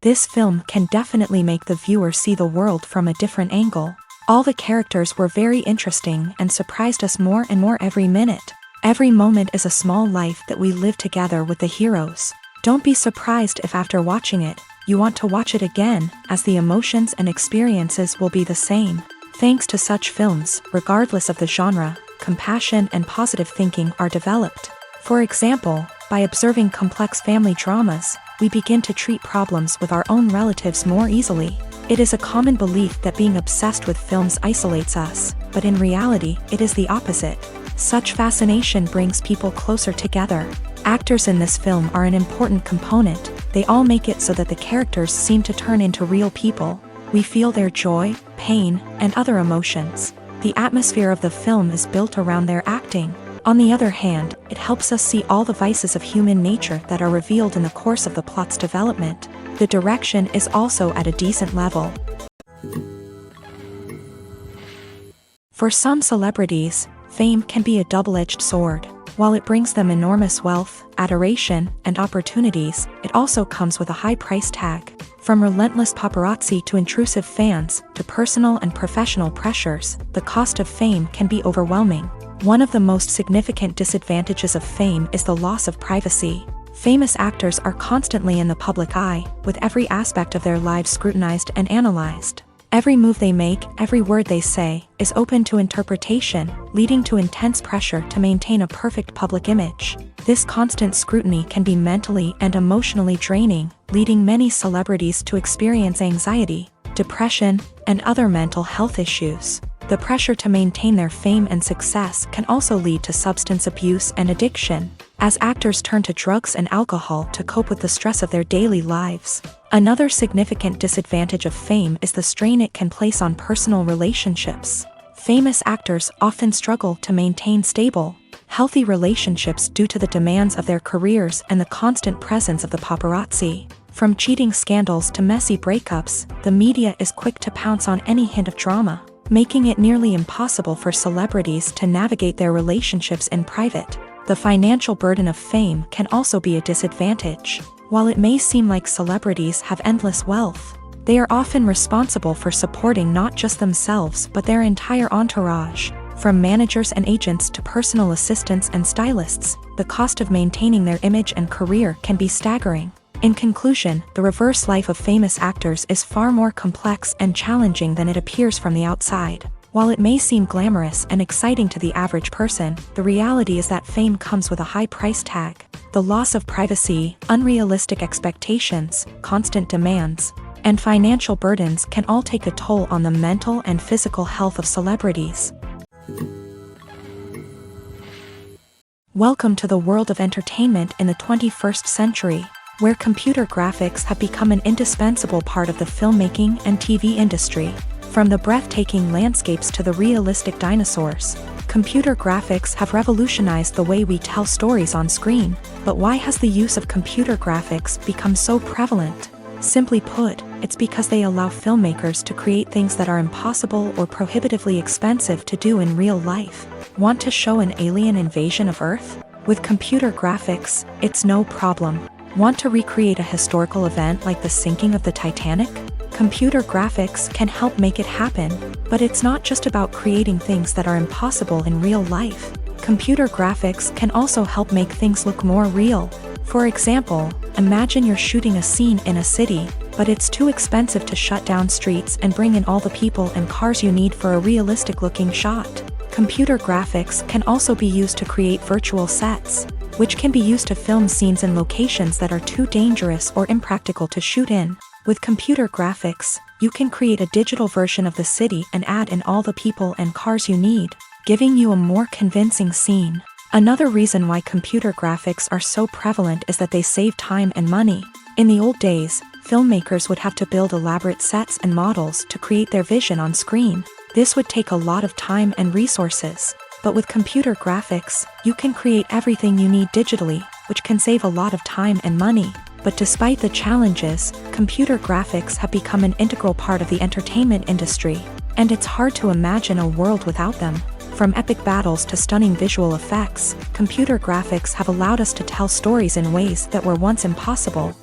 This film can definitely make the viewer see the world from a different angle. All the characters were very interesting and surprised us more and more every minute. Every moment is a small life that we live together with the heroes. Don't be surprised if after watching it, you want to watch it again, as the emotions and experiences will be the same. Thanks to such films, regardless of the genre, compassion and positive thinking are developed. For example, by observing complex family dramas, we begin to treat problems with our own relatives more easily. It is a common belief that being obsessed with films isolates us, but in reality, it is the opposite. Such fascination brings people closer together. Actors in this film are an important component. They all make it so that the characters seem to turn into real people. We feel their joy, pain, and other emotions. The atmosphere of the film is built around their acting. On the other hand, it helps us see all the vices of human nature that are revealed in the course of the plot's development. The direction is also at a decent level. For some celebrities, fame can be a double-edged sword. While it brings them enormous wealth, adoration, and opportunities, it also comes with a high price tag. From relentless paparazzi to intrusive fans, to personal and professional pressures, the cost of fame can be overwhelming. One of the most significant disadvantages of fame is the loss of privacy. Famous actors are constantly in the public eye, with every aspect of their lives scrutinized and analyzed. Every move they make, every word they say, is open to interpretation, leading to intense pressure to maintain a perfect public image. This constant scrutiny can be mentally and emotionally draining, leading many celebrities to experience anxiety, depression, and other mental health issues. The pressure to maintain their fame and success can also lead to substance abuse and addiction, as actors turn to drugs and alcohol to cope with the stress of their daily lives. Another significant disadvantage of fame is the strain it can place on personal relationships. Famous actors often struggle to maintain stable, healthy relationships due to the demands of their careers and the constant presence of the paparazzi. From cheating scandals to messy breakups, the media is quick to pounce on any hint of drama, making it nearly impossible for celebrities to navigate their relationships in private. The financial burden of fame can also be a disadvantage. While it may seem like celebrities have endless wealth, they are often responsible for supporting not just themselves but their entire entourage. From managers and agents to personal assistants and stylists, the cost of maintaining their image and career can be staggering. In conclusion, the reverse life of famous actors is far more complex and challenging than it appears from the outside. While it may seem glamorous and exciting to the average person, the reality is that fame comes with a high price tag. The loss of privacy, unrealistic expectations, constant demands, and financial burdens can all take a toll on the mental and physical health of celebrities. Welcome to the world of entertainment in the 21st century, where computer graphics have become an indispensable part of the filmmaking and TV industry. From the breathtaking landscapes to the realistic dinosaurs, computer graphics have revolutionized the way we tell stories on screen. But why has the use of computer graphics become so prevalent? Simply put, it's because they allow filmmakers to create things that are impossible or prohibitively expensive to do in real life. Want to show an alien invasion of Earth? With computer graphics, it's no problem. Want to recreate a historical event like the sinking of the Titanic? Computer graphics can help make it happen, but it's not just about creating things that are impossible in real life. Computer graphics can also help make things look more real. For example, imagine you're shooting a scene in a city, but it's too expensive to shut down streets and bring in all the people and cars you need for a realistic-looking shot. Computer graphics can also be used to create virtual sets, which can be used to film scenes in locations that are too dangerous or impractical to shoot in. With computer graphics, you can create a digital version of the city and add in all the people and cars you need, giving you a more convincing scene. Another reason why computer graphics are so prevalent is that they save time and money. In the old days, filmmakers would have to build elaborate sets and models to create their vision on screen. This would take a lot of time and resources. But with computer graphics, you can create everything you need digitally, which can save a lot of time and money. But despite the challenges, computer graphics have become an integral part of the entertainment industry, and it's hard to imagine a world without them. From epic battles to stunning visual effects, computer graphics have allowed us to tell stories in ways that were once impossible.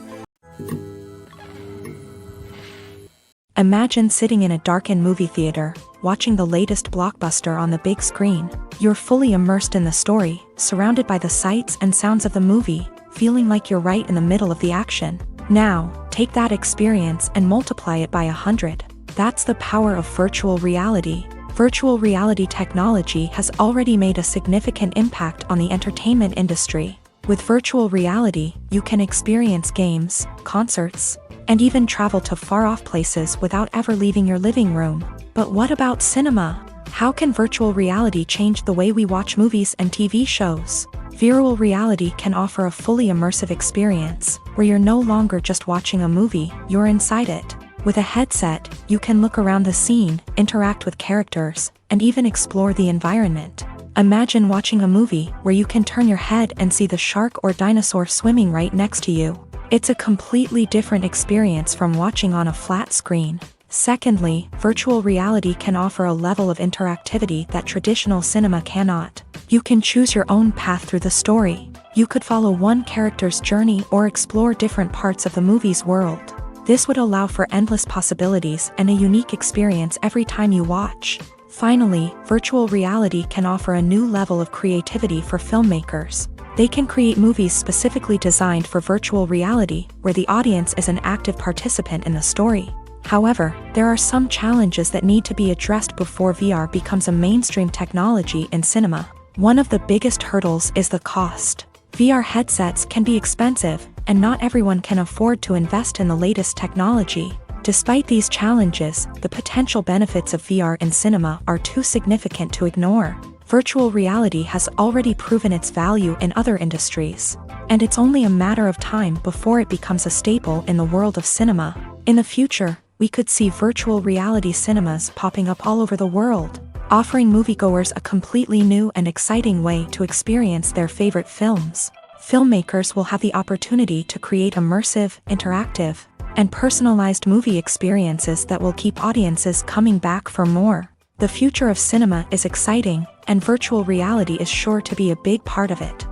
Imagine sitting in a darkened movie theater, watching the latest blockbuster on the big screen. You're fully immersed in the story, surrounded by the sights and sounds of the movie, feeling like you're right in the middle of the action. Now, take that experience and multiply it by 100. That's the power of virtual reality. Virtual reality technology has already made a significant impact on the entertainment industry. With virtual reality, you can experience games, concerts, and even travel to far-off places without ever leaving your living room. But what about cinema? How can virtual reality change the way we watch movies and TV shows? Virtual reality can offer a fully immersive experience, where you're no longer just watching a movie, you're inside it. With a headset, you can look around the scene, interact with characters, and even explore the environment. Imagine watching a movie where you can turn your head and see the shark or dinosaur swimming right next to you. It's a completely different experience from watching on a flat screen. Secondly, virtual reality can offer a level of interactivity that traditional cinema cannot. You can choose your own path through the story. You could follow one character's journey or explore different parts of the movie's world. This would allow for endless possibilities and a unique experience every time you watch. Finally, virtual reality can offer a new level of creativity for filmmakers. They can create movies specifically designed for virtual reality, where the audience is an active participant in the story. However, there are some challenges that need to be addressed before VR becomes a mainstream technology in cinema. One of the biggest hurdles is the cost. VR headsets can be expensive, and not everyone can afford to invest in the latest technology. Despite these challenges, the potential benefits of VR in cinema are too significant to ignore. Virtual reality has already proven its value in other industries, and it's only a matter of time before it becomes a staple in the world of cinema. In the future, we could see virtual reality cinemas popping up all over the world, offering moviegoers a completely new and exciting way to experience their favorite films. Filmmakers will have the opportunity to create immersive, interactive, and personalized movie experiences that will keep audiences coming back for more. The future of cinema is exciting, and virtual reality is sure to be a big part of it.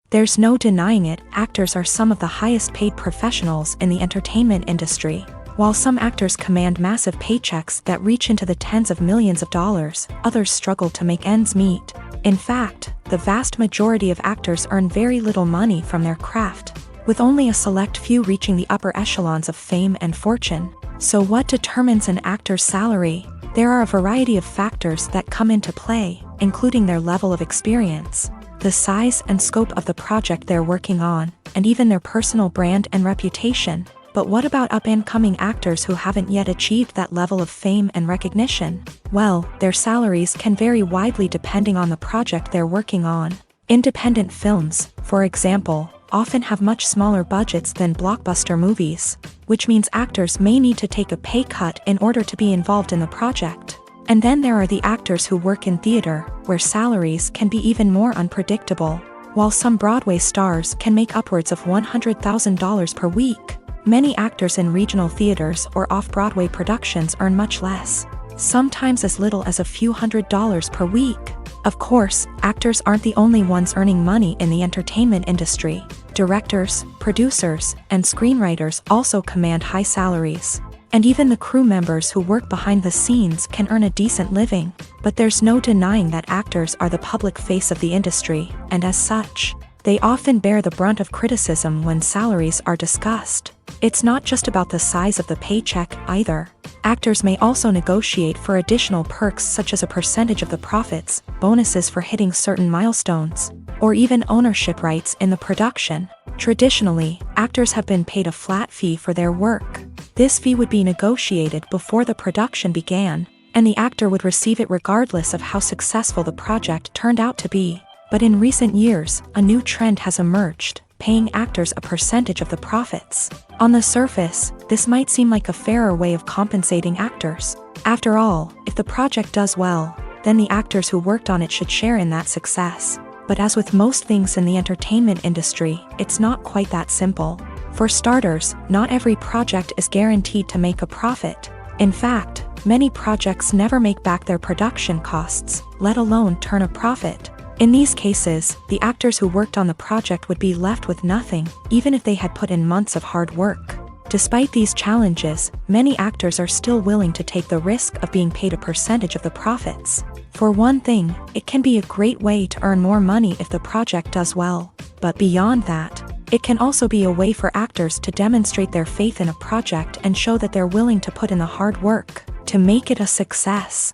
There's no denying it, actors are some of the highest paid professionals in the entertainment industry. While some actors command massive paychecks that reach into the tens of millions of dollars, others struggle to make ends meet. In fact, the vast majority of actors earn very little money from their craft, with only a select few reaching the upper echelons of fame and fortune. So what determines an actor's salary? There are a variety of factors that come into play, including their level of experience, the size and scope of the project they're working on, and even their personal brand and reputation. But what about up-and-coming actors who haven't yet achieved that level of fame and recognition? Well, their salaries can vary widely depending on the project they're working on. Independent films, for example, often have much smaller budgets than blockbuster movies, which means actors may need to take a pay cut in order to be involved in the project. And then there are the actors who work in theater, where salaries can be even more unpredictable. While some Broadway stars can make upwards of $100,000 per week, many actors in regional theaters or off-Broadway productions earn much less, sometimes as little as a few $100s per week. Of course, actors aren't the only ones earning money in the entertainment industry. Directors, producers, and screenwriters also command high salaries. And even the crew members who work behind the scenes can earn a decent living. But there's no denying that actors are the public face of the industry, and as such, they often bear the brunt of criticism when salaries are discussed. It's not just about the size of the paycheck, either. Actors may also negotiate for additional perks such as a percentage of the profits, bonuses for hitting certain milestones, or even ownership rights in the production. Traditionally, actors have been paid a flat fee for their work. This fee would be negotiated before the production began, and the actor would receive it regardless of how successful the project turned out to be. But in recent years, a new trend has emerged, paying actors a percentage of the profits. On the surface, this might seem like a fairer way of compensating actors. After all, if the project does well, then the actors who worked on it should share in that success. But as with most things in the entertainment industry, it's not quite that simple. For starters, not every project is guaranteed to make a profit. In fact, many projects never make back their production costs, let alone turn a profit. In these cases, the actors who worked on the project would be left with nothing, even if they had put in months of hard work. Despite these challenges, many actors are still willing to take the risk of being paid a percentage of the profits. For one thing, it can be a great way to earn more money if the project does well. But beyond that, it can also be a way for actors to demonstrate their faith in a project and show that they're willing to put in the hard work to make it a success.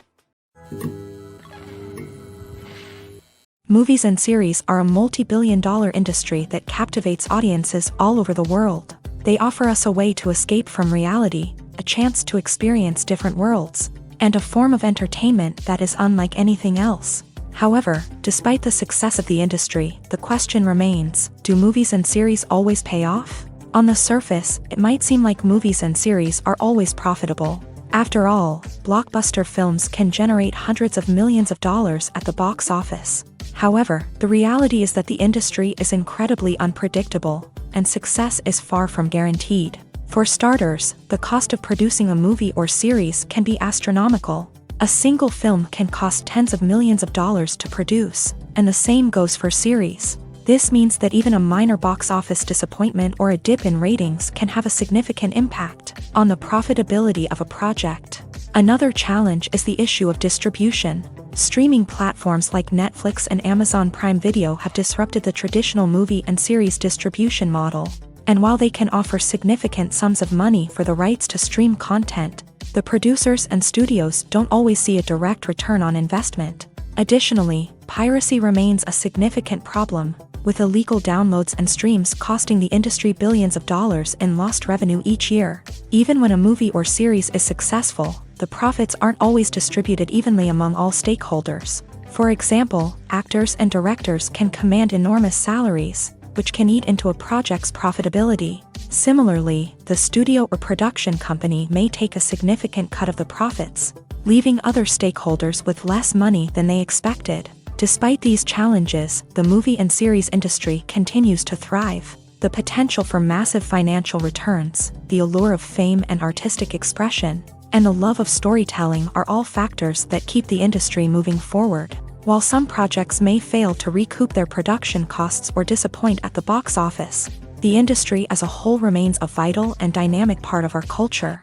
Movies and series are a multi-billion-dollar industry that captivates audiences all over the world. They offer us a way to escape from reality, a chance to experience different worlds, and a form of entertainment that is unlike anything else. However, despite the success of the industry, the question remains, do movies and series always pay off? On the surface, it might seem like movies and series are always profitable. After all, blockbuster films can generate hundreds of millions of dollars at the box office. However, the reality is that the industry is incredibly unpredictable, and success is far from guaranteed. For starters, the cost of producing a movie or series can be astronomical. A single film can cost tens of millions of dollars to produce, and the same goes for series. This means that even a minor box office disappointment or a dip in ratings can have a significant impact on the profitability of a project. Another challenge is the issue of distribution. Streaming platforms like Netflix and Amazon Prime Video have disrupted the traditional movie and series distribution model. And while they can offer significant sums of money for the rights to stream content, the producers and studios don't always see a direct return on investment. Additionally, piracy remains a significant problem, with illegal downloads and streams costing the industry billions of dollars in lost revenue each year. Even when a movie or series is successful, the profits aren't always distributed evenly among all stakeholders. For example, actors and directors can command enormous salaries, which can eat into a project's profitability. Similarly, the studio or production company may take a significant cut of the profits, leaving other stakeholders with less money than they expected. Despite these challenges, the movie and series industry continues to thrive. The potential for massive financial returns, the allure of fame and artistic expression, and the love of storytelling are all factors that keep the industry moving forward. While some projects may fail to recoup their production costs or disappoint at the box office, the industry as a whole remains a vital and dynamic part of our culture.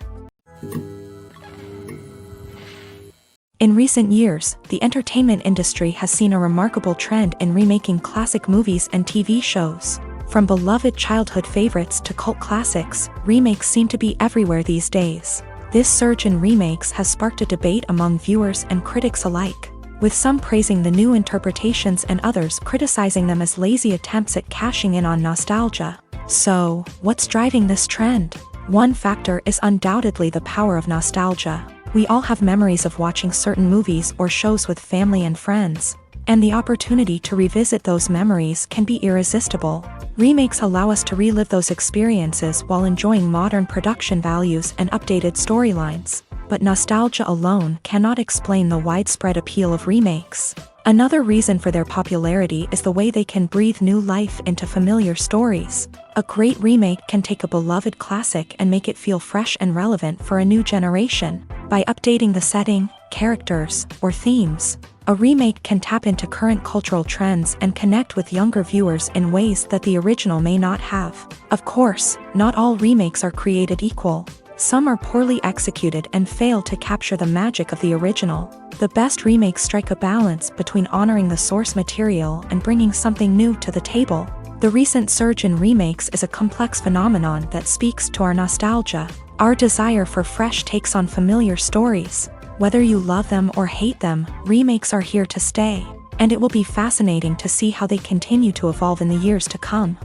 In recent years, the entertainment industry has seen a remarkable trend in remaking classic movies and TV shows. From beloved childhood favorites to cult classics, remakes seem to be everywhere these days. This surge in remakes has sparked a debate among viewers and critics alike, with some praising the new interpretations and others criticizing them as lazy attempts at cashing in on nostalgia. So, what's driving this trend? One factor is undoubtedly the power of nostalgia. We all have memories of watching certain movies or shows with family and friends, and the opportunity to revisit those memories can be irresistible. Remakes allow us to relive those experiences while enjoying modern production values and updated storylines. But nostalgia alone cannot explain the widespread appeal of remakes. Another reason for their popularity is the way they can breathe new life into familiar stories. A great remake can take a beloved classic and make it feel fresh and relevant for a new generation. By updating the setting, characters, or themes, a remake can tap into current cultural trends and connect with younger viewers in ways that the original may not have. Of course, not all remakes are created equal. Some are poorly executed and fail to capture the magic of the original. The best remakes strike a balance between honoring the source material and bringing something new to the table. The recent surge in remakes is a complex phenomenon that speaks to our nostalgia, our desire for fresh takes on familiar stories. Whether you love them or hate them, remakes are here to stay, and it will be fascinating to see how they continue to evolve in the years to come.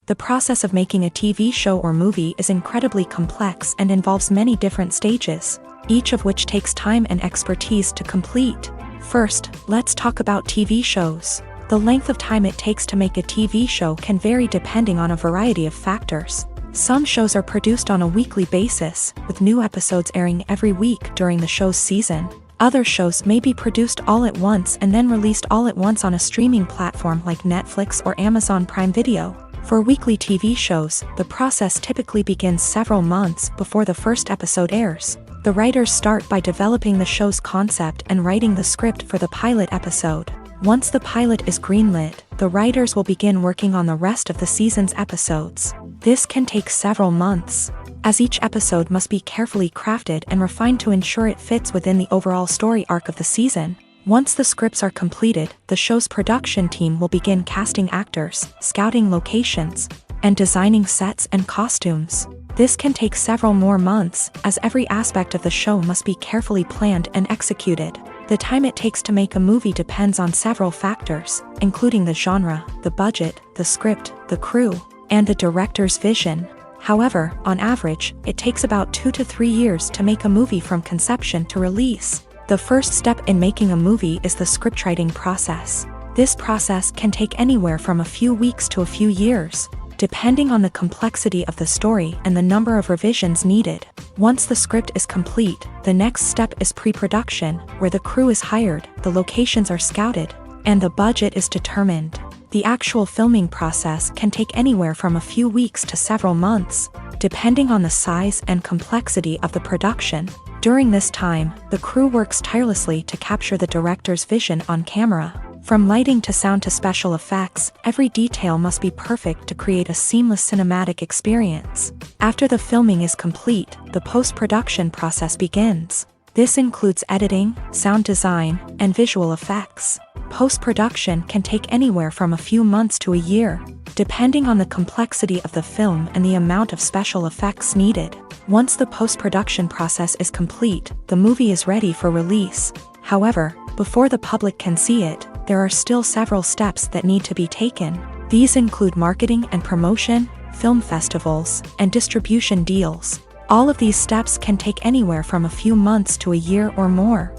The process of making a TV show or movie is incredibly complex and involves many different stages, each of which takes time and expertise to complete. First, let's talk about TV shows. The length of time it takes to make a TV show can vary depending on a variety of factors. Some shows are produced on a weekly basis, with new episodes airing every week during the show's season. Other shows may be produced all at once and then released all at once on a streaming platform like Netflix or Amazon Prime Video. For weekly TV shows, the process typically begins several months before the first episode airs. The writers start by developing the show's concept and writing the script for the pilot episode. Once the pilot is greenlit, the writers will begin working on the rest of the season's episodes. This can take several months, as each episode must be carefully crafted and refined to ensure it fits within the overall story arc of the season. Once the scripts are completed, the show's production team will begin casting actors, scouting locations, and designing sets and costumes. This can take several more months, as every aspect of the show must be carefully planned and executed. The time it takes to make a movie depends on several factors, including the genre, the budget, the script, the crew, and the director's vision. However, on average, it takes about 2 to 3 years to make a movie from conception to release. The first step in making a movie is the scriptwriting process. This process can take anywhere from a few weeks to a few years, depending on the complexity of the story and the number of revisions needed. Once the script is complete, the next step is pre-production, where the crew is hired, the locations are scouted, and the budget is determined. The actual filming process can take anywhere from a few weeks to several months, depending on the size and complexity of the production. During this time, the crew works tirelessly to capture the director's vision on camera. From lighting to sound to special effects, every detail must be perfect to create a seamless cinematic experience. After the filming is complete, the post-production process begins. This includes editing, sound design, and visual effects. Post-production can take anywhere from a few months to a year, depending on the complexity of the film and the amount of special effects needed. Once the post-production process is complete, the movie is ready for release. However, before the public can see it, there are still several steps that need to be taken. These include marketing and promotion, film festivals, and distribution deals. All of these steps can take anywhere from a few months to a year or more.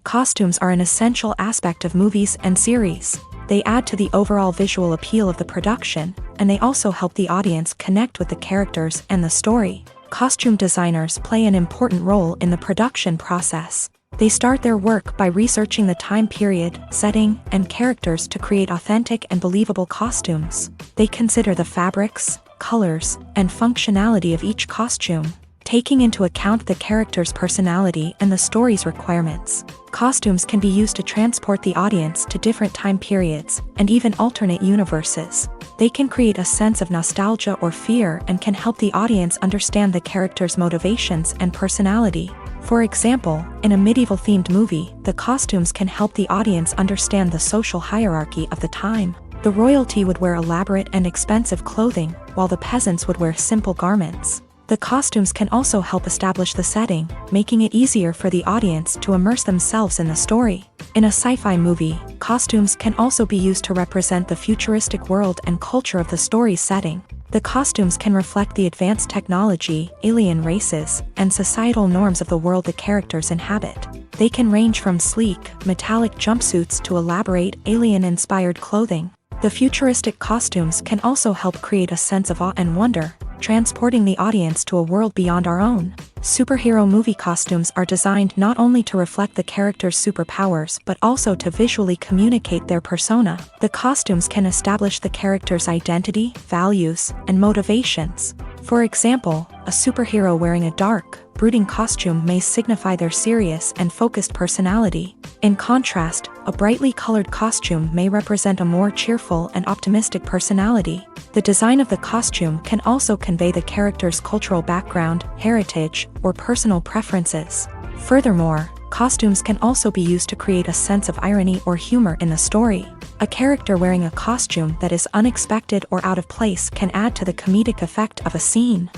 Costumes are an essential aspect of movies and series. They add to the overall visual appeal of the production, and they also help the audience connect with the characters and the story. Costume designers play an important role in the production process. They start their work by researching the time period, setting, and characters to create authentic and believable costumes. They consider the fabrics, colors, and functionality of each costume, taking into account the character's personality and the story's requirements. Costumes can be used to transport the audience to different time periods and even alternate universes. They can create a sense of nostalgia or fear and can help the audience understand the character's motivations and personality. For example, in a medieval-themed movie, the costumes can help the audience understand the social hierarchy of the time. The royalty would wear elaborate and expensive clothing, while the peasants would wear simple garments. The costumes can also help establish the setting, making it easier for the audience to immerse themselves in the story. In a sci-fi movie, costumes can also be used to represent the futuristic world and culture of the story's setting. The costumes can reflect the advanced technology, alien races, and societal norms of the world the characters inhabit. They can range from sleek, metallic jumpsuits to elaborate, alien-inspired clothing. The futuristic costumes can also help create a sense of awe and wonder, transporting the audience to a world beyond our own. Superhero movie costumes are designed not only to reflect the character's superpowers but also to visually communicate their persona. The costumes can establish the character's identity, values, and motivations. For example, a superhero wearing a dark, brooding costume may signify their serious and focused personality. In contrast, a brightly colored costume may represent a more cheerful and optimistic personality. The design of the costume can also convey the character's cultural background, heritage, or personal preferences. Furthermore, costumes can also be used to create a sense of irony or humor in the story. A character wearing a costume that is unexpected or out of place can add to the comedic effect of a scene.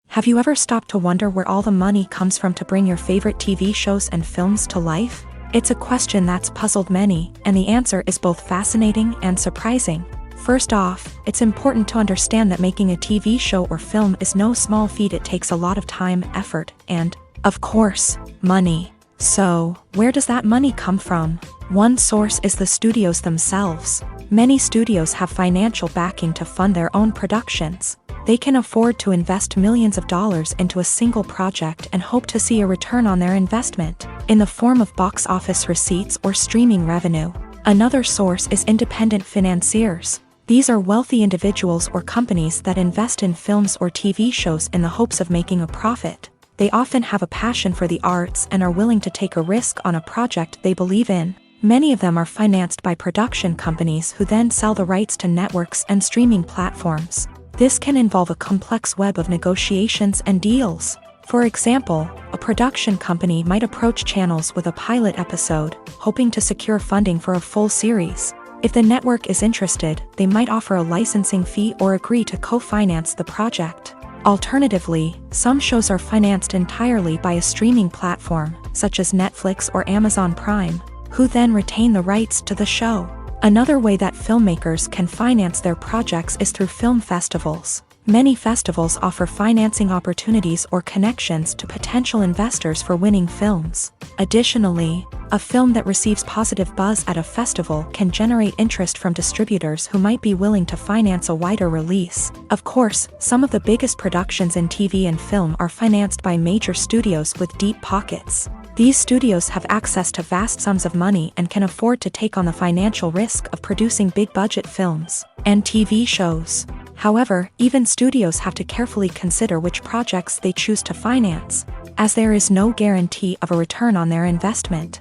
Have you ever stopped to wonder where all the money comes from to bring your favorite TV shows and films to life? It's a question that's puzzled many, and the answer is both fascinating and surprising. First off, it's important to understand that making a TV show or film is no small feat. It takes a lot of time, effort, and, of course, money. So, where does that money come from? One source is the studios themselves. Many studios have financial backing to fund their own productions. They can afford to invest millions of dollars into a single project and hope to see a return on their investment, in the form of box office receipts or streaming revenue. Another source is independent financiers. These are wealthy individuals or companies that invest in films or TV shows in the hopes of making a profit. They often have a passion for the arts and are willing to take a risk on a project they believe in. Many of them are financed by production companies who then sell the rights to networks and streaming platforms. This can involve a complex web of negotiations and deals. For example, a production company might approach channels with a pilot episode, hoping to secure funding for a full series. If the network is interested, they might offer a licensing fee or agree to co-finance the project. Alternatively, some shows are financed entirely by a streaming platform, such as Netflix or Amazon Prime, who then retain the rights to the show. Another way that filmmakers can finance their projects is through film festivals. Many festivals offer financing opportunities or connections to potential investors for winning films. Additionally, a film that receives positive buzz at a festival can generate interest from distributors who might be willing to finance a wider release. Of course, some of the biggest productions in TV and film are financed by major studios with deep pockets. These studios have access to vast sums of money and can afford to take on the financial risk of producing big-budget films and TV shows. However, even studios have to carefully consider which projects they choose to finance, as there is no guarantee of a return on their investment.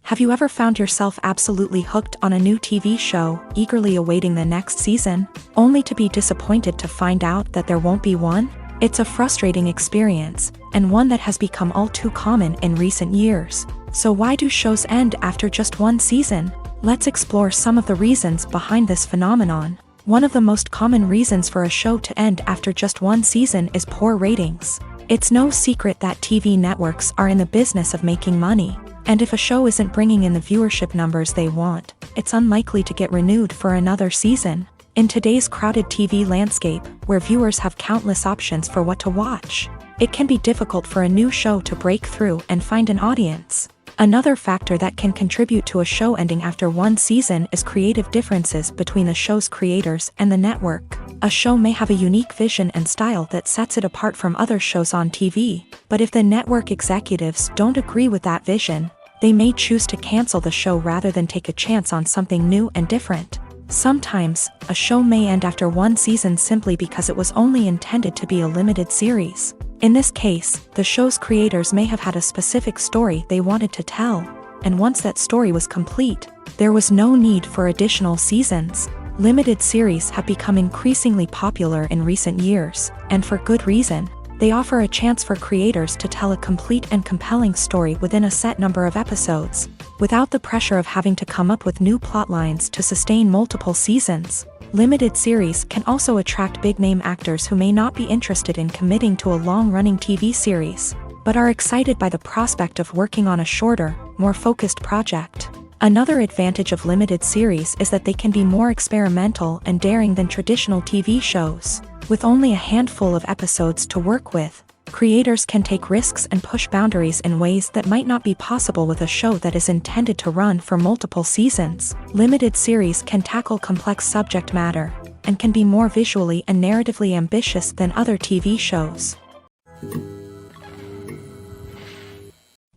Have you ever found yourself absolutely hooked on a new TV show, eagerly awaiting the next season, only to be disappointed to find out that there won't be one? It's a frustrating experience, and one that has become all too common in recent years. So why do shows end after just one season? Let's explore some of the reasons behind this phenomenon. One of the most common reasons for a show to end after just one season is poor ratings. It's no secret that TV networks are in the business of making money, and if a show isn't bringing in the viewership numbers they want, it's unlikely to get renewed for another season. In today's crowded TV landscape, where viewers have countless options for what to watch, it can be difficult for a new show to break through and find an audience. Another factor that can contribute to a show ending after one season is creative differences between the show's creators and the network. A show may have a unique vision and style that sets it apart from other shows on TV, but if the network executives don't agree with that vision, they may choose to cancel the show rather than take a chance on something new and different. Sometimes, a show may end after one season simply because it was only intended to be a limited series. In this case, the show's creators may have had a specific story they wanted to tell, and once that story was complete, there was no need for additional seasons. Limited series have become increasingly popular in recent years, and for good reason. They offer a chance for creators to tell a complete and compelling story within a set number of episodes, without the pressure of having to come up with new plotlines to sustain multiple seasons. Limited series can also attract big-name actors who may not be interested in committing to a long-running TV series, but are excited by the prospect of working on a shorter, more focused project. Another advantage of limited series is that they can be more experimental and daring than traditional TV shows. With only a handful of episodes to work with, creators can take risks and push boundaries in ways that might not be possible with a show that is intended to run for multiple seasons. Limited series can tackle complex subject matter, and can be more visually and narratively ambitious than other TV shows.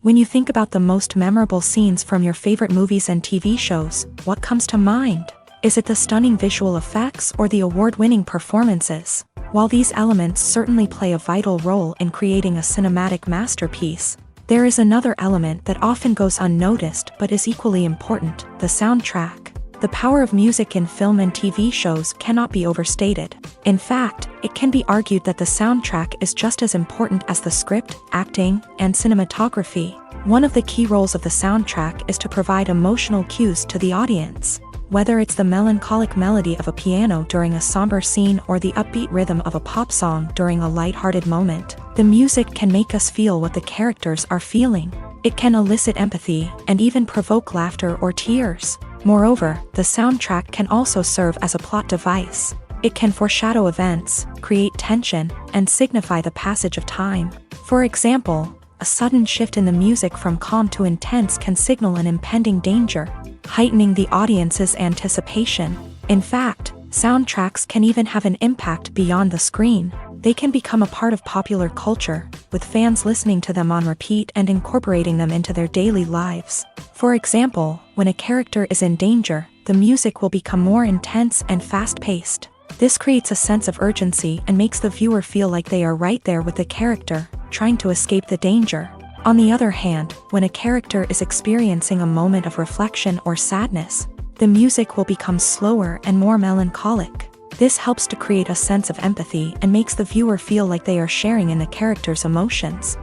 When you think about the most memorable scenes from your favorite movies and TV shows, what comes to mind? Is it the stunning visual effects or the award-winning performances? While these elements certainly play a vital role in creating a cinematic masterpiece, there is another element that often goes unnoticed but is equally important: the soundtrack. The power of music in film and TV shows cannot be overstated. In fact, it can be argued that the soundtrack is just as important as the script, acting, and cinematography. One of the key roles of the soundtrack is to provide emotional cues to the audience. Whether it's the melancholic melody of a piano during a somber scene or the upbeat rhythm of a pop song during a light-hearted moment, the music can make us feel what the characters are feeling. It can elicit empathy and even provoke laughter or tears. Moreover, the soundtrack can also serve as a plot device. It can foreshadow events, create tension, and signify the passage of time. For example, a sudden shift in the music from calm to intense can signal an impending danger, heightening the audience's anticipation. In fact, soundtracks can even have an impact beyond the screen. They can become a part of popular culture, with fans listening to them on repeat and incorporating them into their daily lives. For example, when a character is in danger, the music will become more intense and fast-paced. This creates a sense of urgency and makes the viewer feel like they are right there with the character, trying to escape the danger. On the other hand, when a character is experiencing a moment of reflection or sadness, the music will become slower and more melancholic. This helps to create a sense of empathy and makes the viewer feel like they are sharing in the character's emotions.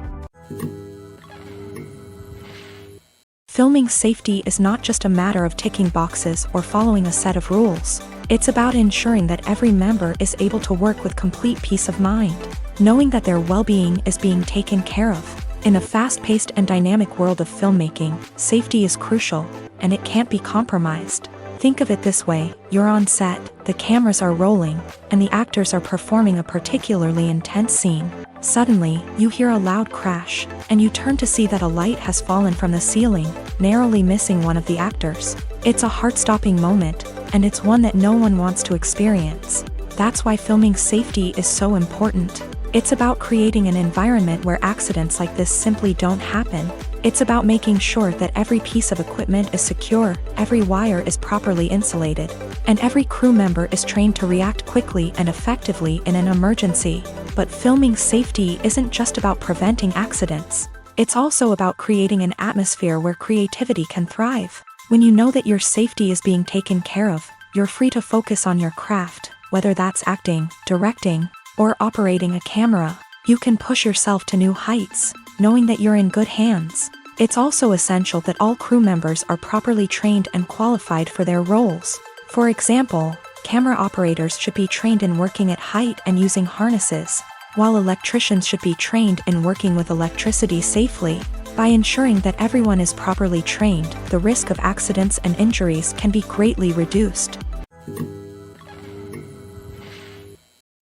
Filming safety is not just a matter of ticking boxes or following a set of rules. It's about ensuring that every member is able to work with complete peace of mind, knowing that their well-being is being taken care of. In a fast-paced and dynamic world of filmmaking, safety is crucial, and it can't be compromised. Think of it this way: you're on set, the cameras are rolling, and the actors are performing a particularly intense scene. Suddenly, you hear a loud crash, and you turn to see that a light has fallen from the ceiling, narrowly missing one of the actors. It's a heart-stopping moment, and it's one that no one wants to experience. That's why filming safety is so important. It's about creating an environment where accidents like this simply don't happen. It's about making sure that every piece of equipment is secure, every wire is properly insulated, and every crew member is trained to react quickly and effectively in an emergency. But filming safety isn't just about preventing accidents. It's also about creating an atmosphere where creativity can thrive. When you know that your safety is being taken care of, you're free to focus on your craft, whether that's acting, directing, or operating a camera. You can push yourself to new heights, knowing that you're in good hands. It's also essential that all crew members are properly trained and qualified for their roles. For example, camera operators should be trained in working at height and using harnesses, while electricians should be trained in working with electricity safely. By ensuring that everyone is properly trained, the risk of accidents and injuries can be greatly reduced.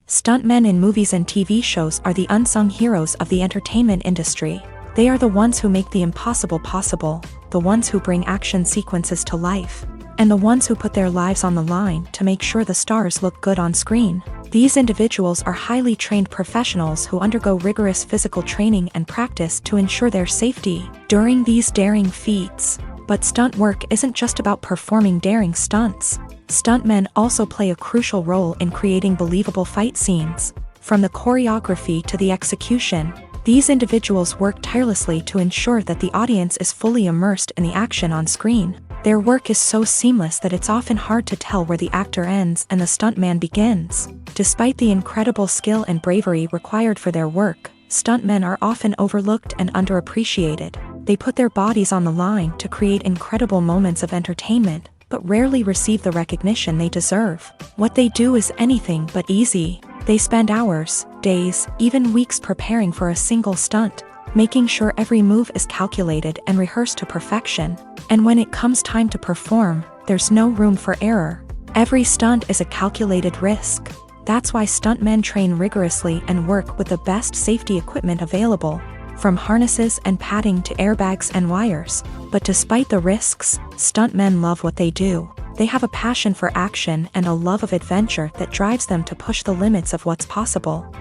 Stuntmen in movies and TV shows are the unsung heroes of the entertainment industry. They are the ones who make the impossible possible, the ones who bring action sequences to life, and the ones who put their lives on the line to make sure the stars look good on screen. These individuals are highly trained professionals who undergo rigorous physical training and practice to ensure their safety during these daring feats. But stunt work isn't just about performing daring stunts. Stuntmen also play a crucial role in creating believable fight scenes. From the choreography to the execution, these individuals work tirelessly to ensure that the audience is fully immersed in the action on screen. Their work is so seamless that it's often hard to tell where the actor ends and the stuntman begins. Despite the incredible skill and bravery required for their work, stuntmen are often overlooked and underappreciated. They put their bodies on the line to create incredible moments of entertainment, but rarely receive the recognition they deserve. What they do is anything but easy. They spend hours, days, even weeks preparing for a single stunt, making sure every move is calculated and rehearsed to perfection. And when it comes time to perform, there's no room for error. Every stunt is a calculated risk. That's why stuntmen train rigorously and work with the best safety equipment available, from harnesses and padding to airbags and wires. But despite the risks, stuntmen love what they do. They have a passion for action and a love of adventure that drives them to push the limits of what's possible.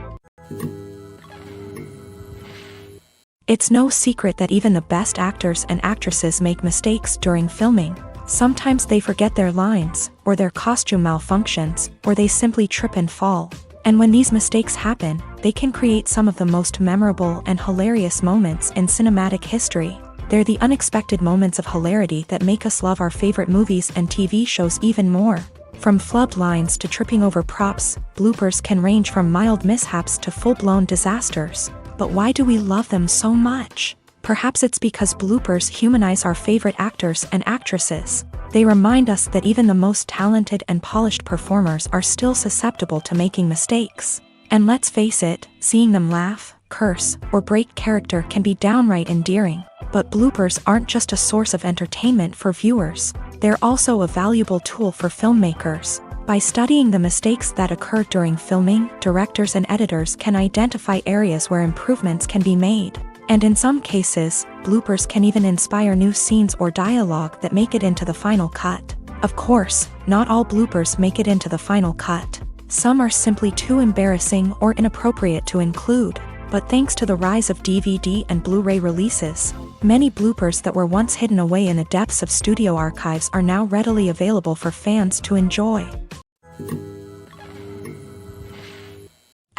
It's no secret that even the best actors and actresses make mistakes during filming. Sometimes they forget their lines, or their costume malfunctions, or they simply trip and fall. And when these mistakes happen, they can create some of the most memorable and hilarious moments in cinematic history. They're the unexpected moments of hilarity that make us love our favorite movies and TV shows even more. From flubbed lines to tripping over props, bloopers can range from mild mishaps to full-blown disasters. But why do we love them so much? Perhaps it's because bloopers humanize our favorite actors and actresses. They remind us that even the most talented and polished performers are still susceptible to making mistakes. And let's face it, seeing them laugh, curse, or break character can be downright endearing. But bloopers aren't just a source of entertainment for viewers. They're also a valuable tool for filmmakers. By studying the mistakes that occur during filming, directors and editors can identify areas where improvements can be made. And in some cases, bloopers can even inspire new scenes or dialogue that make it into the final cut. Of course, not all bloopers make it into the final cut. Some are simply too embarrassing or inappropriate to include. But thanks to the rise of DVD and Blu-ray releases, many bloopers that were once hidden away in the depths of studio archives are now readily available for fans to enjoy.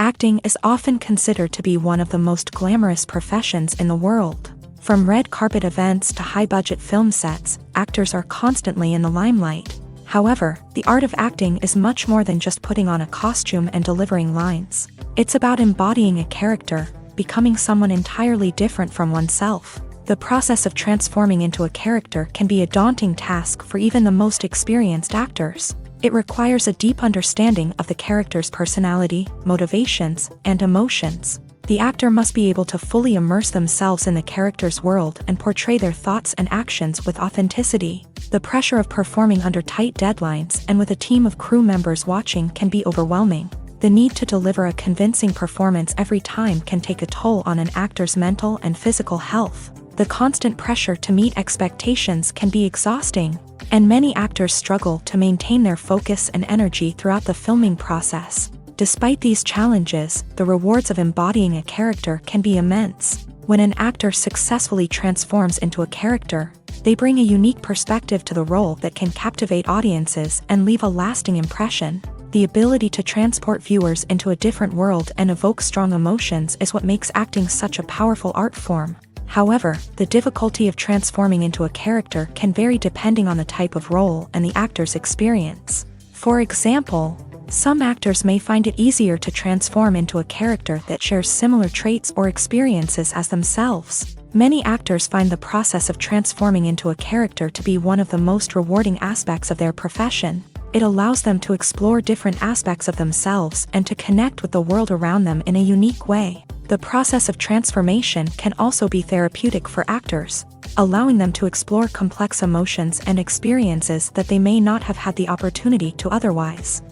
Acting is often considered to be one of the most glamorous professions in the world. From red carpet events to high-budget film sets, actors are constantly in the limelight. However, the art of acting is much more than just putting on a costume and delivering lines. It's about embodying a character, becoming someone entirely different from oneself. The process of transforming into a character can be a daunting task for even the most experienced actors. It requires a deep understanding of the character's personality, motivations, and emotions. The actor must be able to fully immerse themselves in the character's world and portray their thoughts and actions with authenticity. The pressure of performing under tight deadlines and with a team of crew members watching can be overwhelming. The need to deliver a convincing performance every time can take a toll on an actor's mental and physical health. The constant pressure to meet expectations can be exhausting, and many actors struggle to maintain their focus and energy throughout the filming process. Despite these challenges, the rewards of embodying a character can be immense. When an actor successfully transforms into a character, they bring a unique perspective to the role that can captivate audiences and leave a lasting impression. The ability to transport viewers into a different world and evoke strong emotions is what makes acting such a powerful art form. However, the difficulty of transforming into a character can vary depending on the type of role and the actor's experience. For example, some actors may find it easier to transform into a character that shares similar traits or experiences as themselves. Many actors find the process of transforming into a character to be one of the most rewarding aspects of their profession. It allows them to explore different aspects of themselves and to connect with the world around them in a unique way. The process of transformation can also be therapeutic for actors, allowing them to explore complex emotions and experiences that they may not have had the opportunity to otherwise.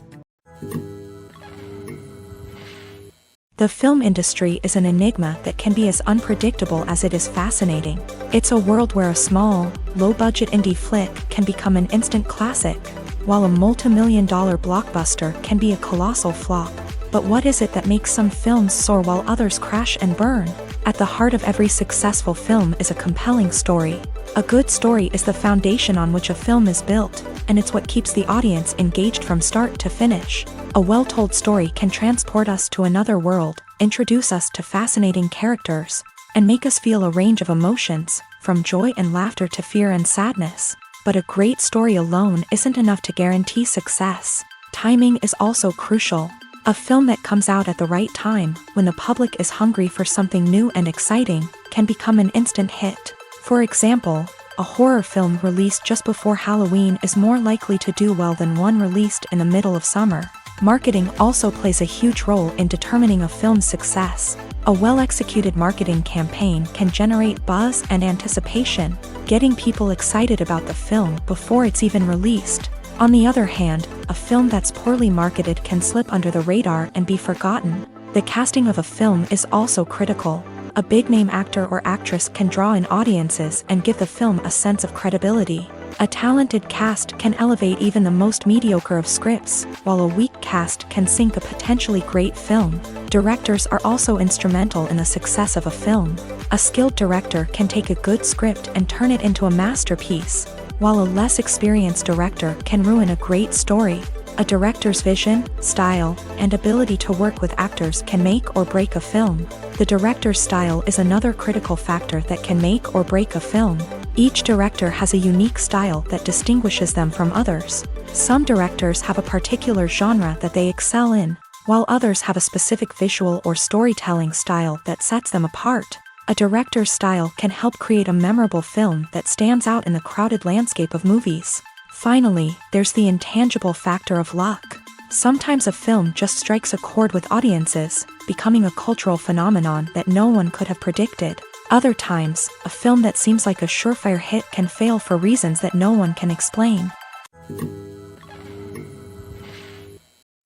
The film industry is an enigma that can be as unpredictable as it is fascinating. It's a world where a small, low-budget indie flick can become an instant classic, while a multi-million-dollar blockbuster can be a colossal flop. But what is it that makes some films soar while others crash and burn? At the heart of every successful film is a compelling story. A good story is the foundation on which a film is built, and it's what keeps the audience engaged from start to finish. A well-told story can transport us to another world, introduce us to fascinating characters, and make us feel a range of emotions, from joy and laughter to fear and sadness. But a great story alone isn't enough to guarantee success. Timing is also crucial. A film that comes out at the right time, when the public is hungry for something new and exciting, can become an instant hit. For example, a horror film released just before Halloween is more likely to do well than one released in the middle of summer. Marketing also plays a huge role in determining a film's success. A well-executed marketing campaign can generate buzz and anticipation, getting people excited about the film before it's even released. On the other hand, a film that's poorly marketed can slip under the radar and be forgotten. The casting of a film is also critical. A big-name actor or actress can draw in audiences and give the film a sense of credibility. A talented cast can elevate even the most mediocre of scripts, while a weak cast can sink a potentially great film. Directors are also instrumental in the success of a film. A skilled director can take a good script and turn it into a masterpiece, while a less experienced director can ruin a great story. A director's vision, style, and ability to work with actors can make or break a film. The director's style is another critical factor that can make or break a film. Each director has a unique style that distinguishes them from others. Some directors have a particular genre that they excel in, while others have a specific visual or storytelling style that sets them apart. A director's style can help create a memorable film that stands out in the crowded landscape of movies. Finally, there's the intangible factor of luck. Sometimes a film just strikes a chord with audiences, becoming a cultural phenomenon that no one could have predicted. Other times, a film that seems like a surefire hit can fail for reasons that no one can explain.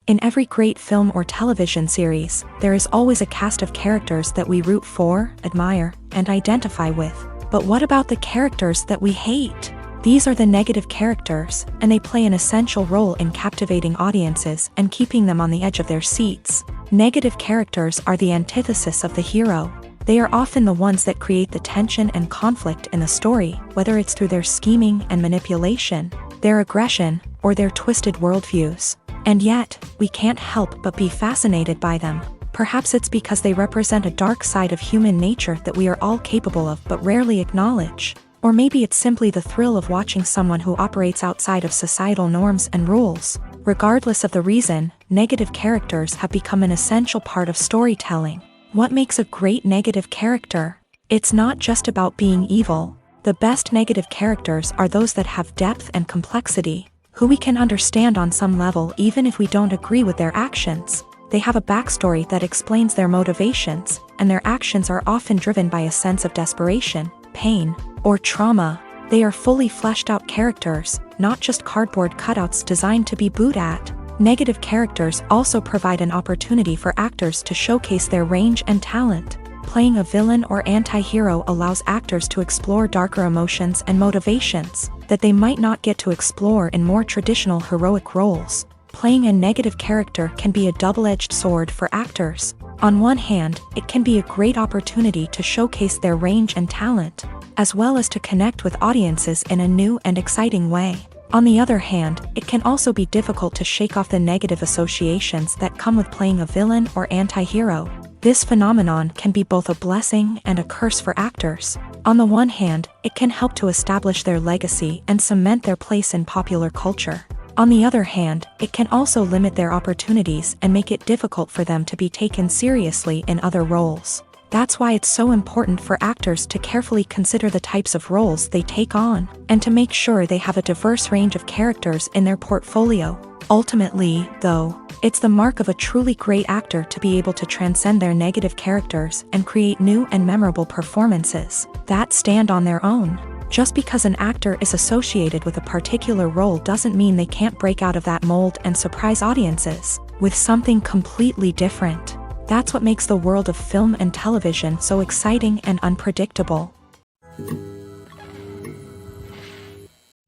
In every great film or television series, there is always a cast of characters that we root for, admire, and identify with. But what about the characters that we hate? These are the negative characters, and they play an essential role in captivating audiences and keeping them on the edge of their seats. Negative characters are the antithesis of the hero. They are often the ones that create the tension and conflict in the story, whether it's through their scheming and manipulation, their aggression, or their twisted worldviews. And yet, we can't help but be fascinated by them. Perhaps it's because they represent a dark side of human nature that we are all capable of but rarely acknowledge. Or maybe it's simply the thrill of watching someone who operates outside of societal norms and rules. Regardless of the reason, negative characters have become an essential part of storytelling. What makes a great negative character? It's not just about being evil. The best negative characters are those that have depth and complexity, who we can understand on some level even if we don't agree with their actions. They have a backstory that explains their motivations, and their actions are often driven by a sense of desperation, pain, or trauma. They are fully fleshed out characters, not just cardboard cutouts designed to be booed at. Negative characters also provide an opportunity for actors to showcase their range and talent. Playing a villain or anti-hero allows actors to explore darker emotions and motivations that they might not get to explore in more traditional heroic roles. Playing a negative character can be a double-edged sword for actors. On one hand, it can be a great opportunity to showcase their range and talent, as well as to connect with audiences in a new and exciting way. On the other hand, it can also be difficult to shake off the negative associations that come with playing a villain or anti-hero. This phenomenon can be both a blessing and a curse for actors. On the one hand, it can help to establish their legacy and cement their place in popular culture. On the other hand, it can also limit their opportunities and make it difficult for them to be taken seriously in other roles. That's why it's so important for actors to carefully consider the types of roles they take on, and to make sure they have a diverse range of characters in their portfolio. Ultimately, though, it's the mark of a truly great actor to be able to transcend their negative characters and create new and memorable performances that stand on their own. Just because an actor is associated with a particular role doesn't mean they can't break out of that mold and surprise audiences with something completely different. That's what makes the world of film and television so exciting and unpredictable.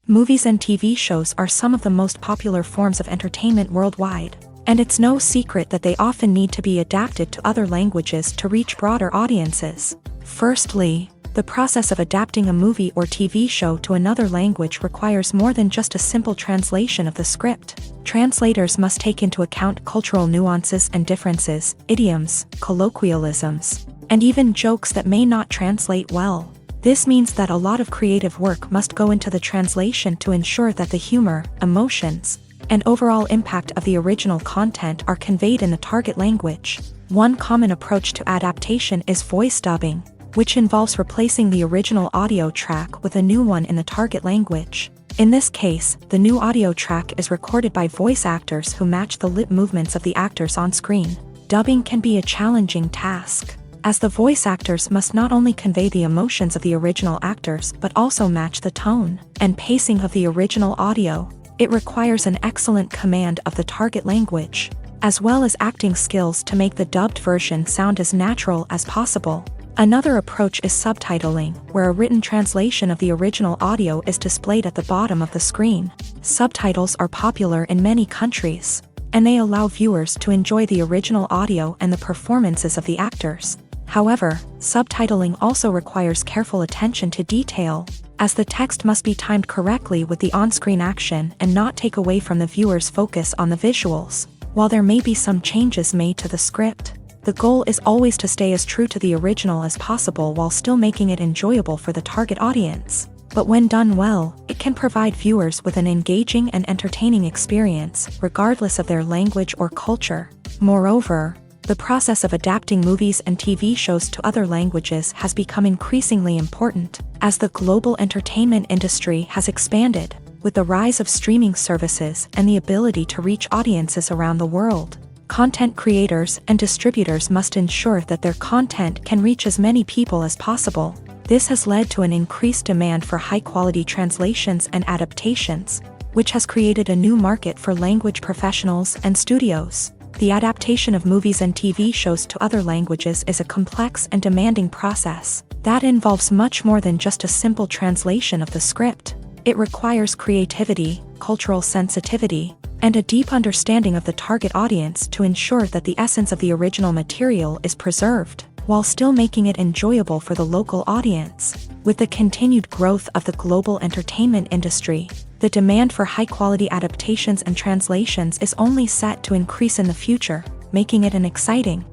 Movies and TV shows are some of the most popular forms of entertainment worldwide, and it's no secret that they often need to be adapted to other languages to reach broader audiences. Firstly, the process of adapting a movie or TV show to another language requires more than just a simple translation of the script. Translators must take into account cultural nuances and differences, idioms, colloquialisms, and even jokes that may not translate well. This means that a lot of creative work must go into the translation to ensure that the humor, emotions, and overall impact of the original content are conveyed in the target language. One common approach to adaptation is voice dubbing, which involves replacing the original audio track with a new one in the target language. In this case, the new audio track is recorded by voice actors who match the lip movements of the actors on screen. Dubbing can be a challenging task, as the voice actors must not only convey the emotions of the original actors but also match the tone and pacing of the original audio. It requires an excellent command of the target language, as well as acting skills to make the dubbed version sound as natural as possible. Another approach is subtitling, where a written translation of the original audio is displayed at the bottom of the screen. Subtitles are popular in many countries, and they allow viewers to enjoy the original audio and the performances of the actors. However, subtitling also requires careful attention to detail, as the text must be timed correctly with the on-screen action and not take away from the viewer's focus on the visuals. While there may be some changes made to the script, the goal is always to stay as true to the original as possible while still making it enjoyable for the target audience. But when done well, it can provide viewers with an engaging and entertaining experience, regardless of their language or culture. Moreover, the process of adapting movies and TV shows to other languages has become increasingly important, as the global entertainment industry has expanded, with the rise of streaming services and the ability to reach audiences around the world. Content creators and distributors must ensure that their content can reach as many people as possible. This has led to an increased demand for high-quality translations and adaptations, which has created a new market for language professionals and studios. The adaptation of movies and TV shows to other languages is a complex and demanding process that involves much more than just a simple translation of the script. It requires creativity, cultural sensitivity, and a deep understanding of the target audience to ensure that the essence of the original material is preserved, while still making it enjoyable for the local audience. With the continued growth of the global entertainment industry, the demand for high-quality adaptations and translations is only set to increase in the future, making it an exciting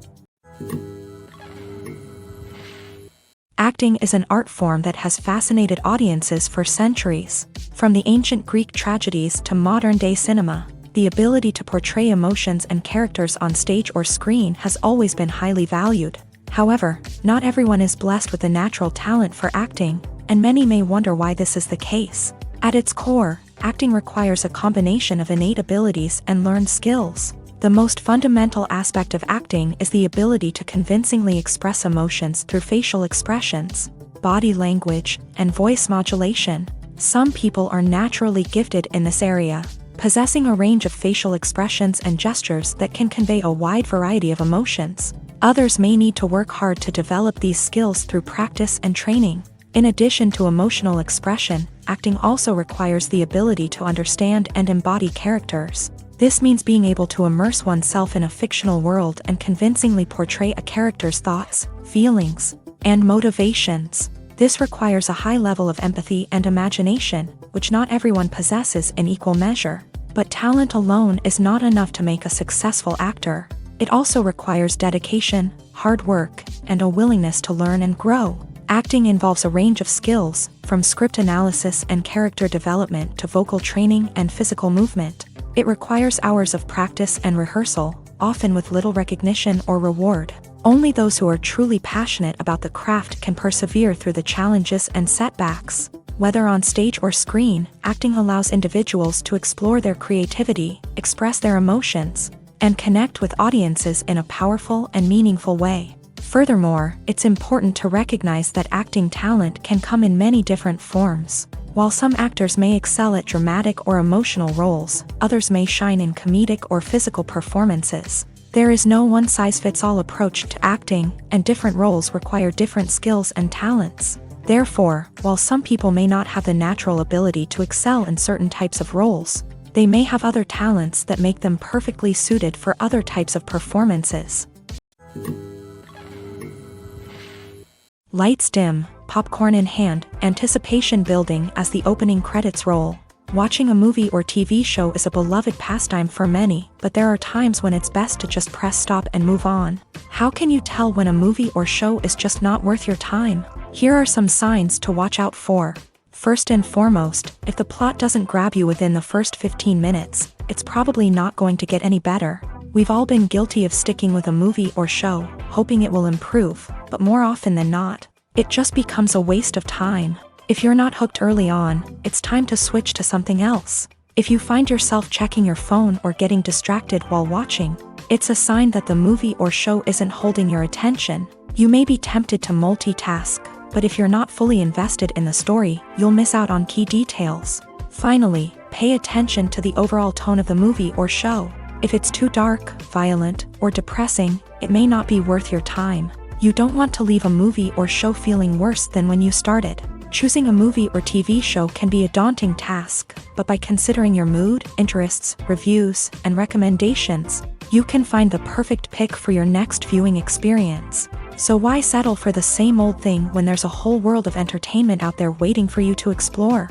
Acting is an art form that has fascinated audiences for centuries. From the ancient Greek tragedies to modern-day cinema, the ability to portray emotions and characters on stage or screen has always been highly valued. However, not everyone is blessed with a natural talent for acting, and many may wonder why this is the case. At its core, acting requires a combination of innate abilities and learned skills. The most fundamental aspect of acting is the ability to convincingly express emotions through facial expressions, body language, and voice modulation. Some people are naturally gifted in this area, possessing a range of facial expressions and gestures that can convey a wide variety of emotions. Others may need to work hard to develop these skills through practice and training. In addition to emotional expression, acting also requires the ability to understand and embody characters. This means being able to immerse oneself in a fictional world and convincingly portray a character's thoughts, feelings, and motivations. This requires a high level of empathy and imagination, which not everyone possesses in equal measure. But talent alone is not enough to make a successful actor. It also requires dedication, hard work, and a willingness to learn and grow. Acting involves a range of skills, from script analysis and character development to vocal training and physical movement. It requires hours of practice and rehearsal, often with little recognition or reward. Only those who are truly passionate about the craft can persevere through the challenges and setbacks. Whether on stage or screen, acting allows individuals to explore their creativity, express their emotions, and connect with audiences in a powerful and meaningful way. Furthermore, it's important to recognize that acting talent can come in many different forms. While some actors may excel at dramatic or emotional roles, others may shine in comedic or physical performances. There is no one-size-fits-all approach to acting, and different roles require different skills and talents. Therefore, while some people may not have the natural ability to excel in certain types of roles, they may have other talents that make them perfectly suited for other types of performances. Lights dim, popcorn in hand, anticipation building as the opening credits roll. Watching a movie or TV show is a beloved pastime for many, but there are times when it's best to just press stop and move on. How can you tell when a movie or show is just not worth your time? Here are some signs to watch out for. First and foremost, if the plot doesn't grab you within the first 15 minutes, it's probably not going to get any better. We've all been guilty of sticking with a movie or show, hoping it will improve, but more often than not, it just becomes a waste of time. If you're not hooked early on, it's time to switch to something else. If you find yourself checking your phone or getting distracted while watching, it's a sign that the movie or show isn't holding your attention. You may be tempted to multitask, but if you're not fully invested in the story, you'll miss out on key details. Finally, pay attention to the overall tone of the movie or show. If it's too dark, violent, or depressing, it may not be worth your time. You don't want to leave a movie or show feeling worse than when you started. Choosing a movie or TV show can be a daunting task, but by considering your mood, interests, reviews, and recommendations, you can find the perfect pick for your next viewing experience. So why settle for the same old thing when there's a whole world of entertainment out there waiting for you to explore?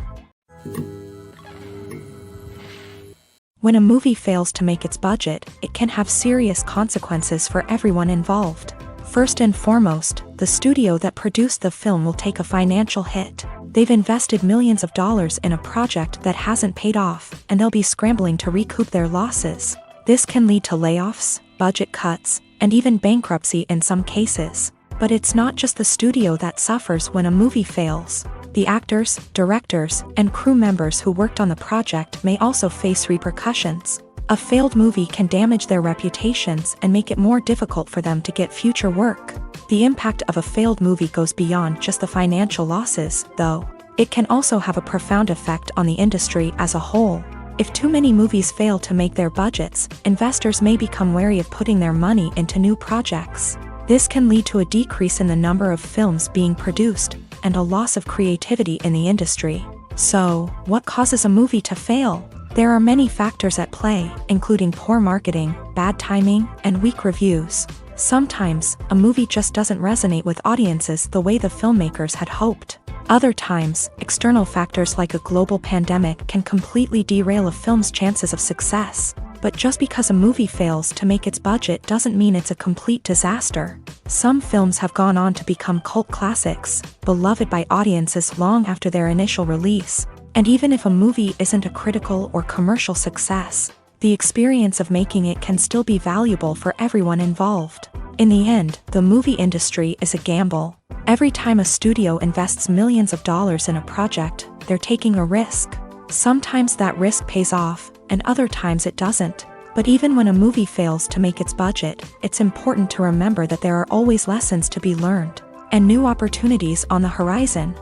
When a movie fails to make its budget, it can have serious consequences for everyone involved. First and foremost, the studio that produced the film will take a financial hit. They've invested millions of dollars in a project that hasn't paid off, and they'll be scrambling to recoup their losses. This can lead to layoffs, budget cuts, and even bankruptcy in some cases. But it's not just the studio that suffers when a movie fails. The actors, directors, and crew members who worked on the project may also face repercussions. A failed movie can damage their reputations and make it more difficult for them to get future work. The impact of a failed movie goes beyond just the financial losses, though. It can also have a profound effect on the industry as a whole. If too many movies fail to make their budgets, investors may become wary of putting their money into new projects. This can lead to a decrease in the number of films being produced, and a loss of creativity in the industry. So, what causes a movie to fail? There are many factors at play, including poor marketing, bad timing, and weak reviews. Sometimes, a movie just doesn't resonate with audiences the way the filmmakers had hoped. Other times, external factors like a global pandemic can completely derail a film's chances of success. But just because a movie fails to make its budget doesn't mean it's a complete disaster. Some films have gone on to become cult classics, beloved by audiences long after their initial release. And even if a movie isn't a critical or commercial success, the experience of making it can still be valuable for everyone involved. In the end, the movie industry is a gamble. Every time a studio invests millions of dollars in a project, they're taking a risk. Sometimes that risk pays off, and other times it doesn't. But even when a movie fails to make its budget, it's important to remember that there are always lessons to be learned, and new opportunities on the horizon.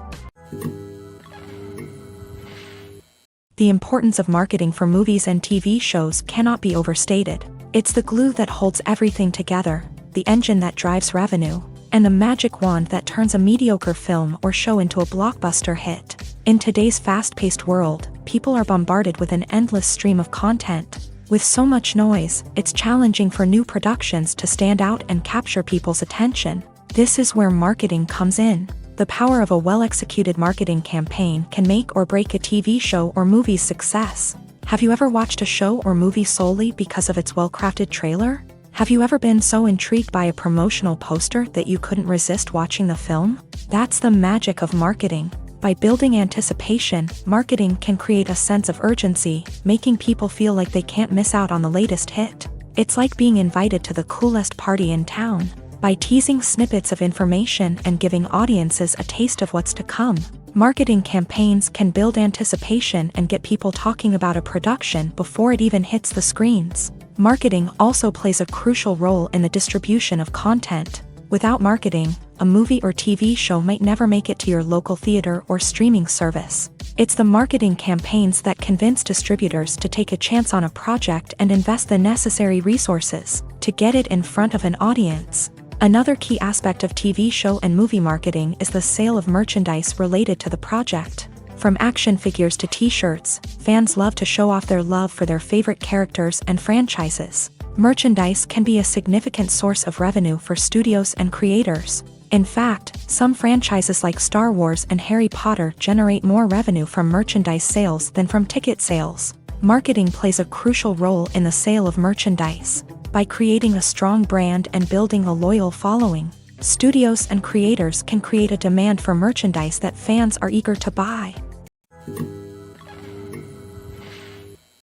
The importance of marketing for movies and TV shows cannot be overstated. It's the glue that holds everything together, the engine that drives revenue, and the magic wand that turns a mediocre film or show into a blockbuster hit. In today's fast-paced world, people are bombarded with an endless stream of content. With so much noise, it's challenging for new productions to stand out and capture people's attention. This is where marketing comes in. The power of a well-executed marketing campaign can make or break a TV show or movie's success. Have you ever watched a show or movie solely because of its well-crafted trailer? Have you ever been so intrigued by a promotional poster that you couldn't resist watching the film? That's the magic of marketing. By building anticipation, marketing can create a sense of urgency, making people feel like they can't miss out on the latest hit. It's like being invited to the coolest party in town. By teasing snippets of information and giving audiences a taste of what's to come, marketing campaigns can build anticipation and get people talking about a production before it even hits the screens. Marketing also plays a crucial role in the distribution of content. Without marketing, a movie or TV show might never make it to your local theater or streaming service. It's the marketing campaigns that convince distributors to take a chance on a project and invest the necessary resources to get it in front of an audience. Another key aspect of TV show and movie marketing is the sale of merchandise related to the project. From action figures to t-shirts, fans love to show off their love for their favorite characters and franchises. Merchandise can be a significant source of revenue for studios and creators. In fact, some franchises like Star Wars and Harry Potter generate more revenue from merchandise sales than from ticket sales. Marketing plays a crucial role in the sale of merchandise. By creating a strong brand and building a loyal following, studios and creators can create a demand for merchandise that fans are eager to buy.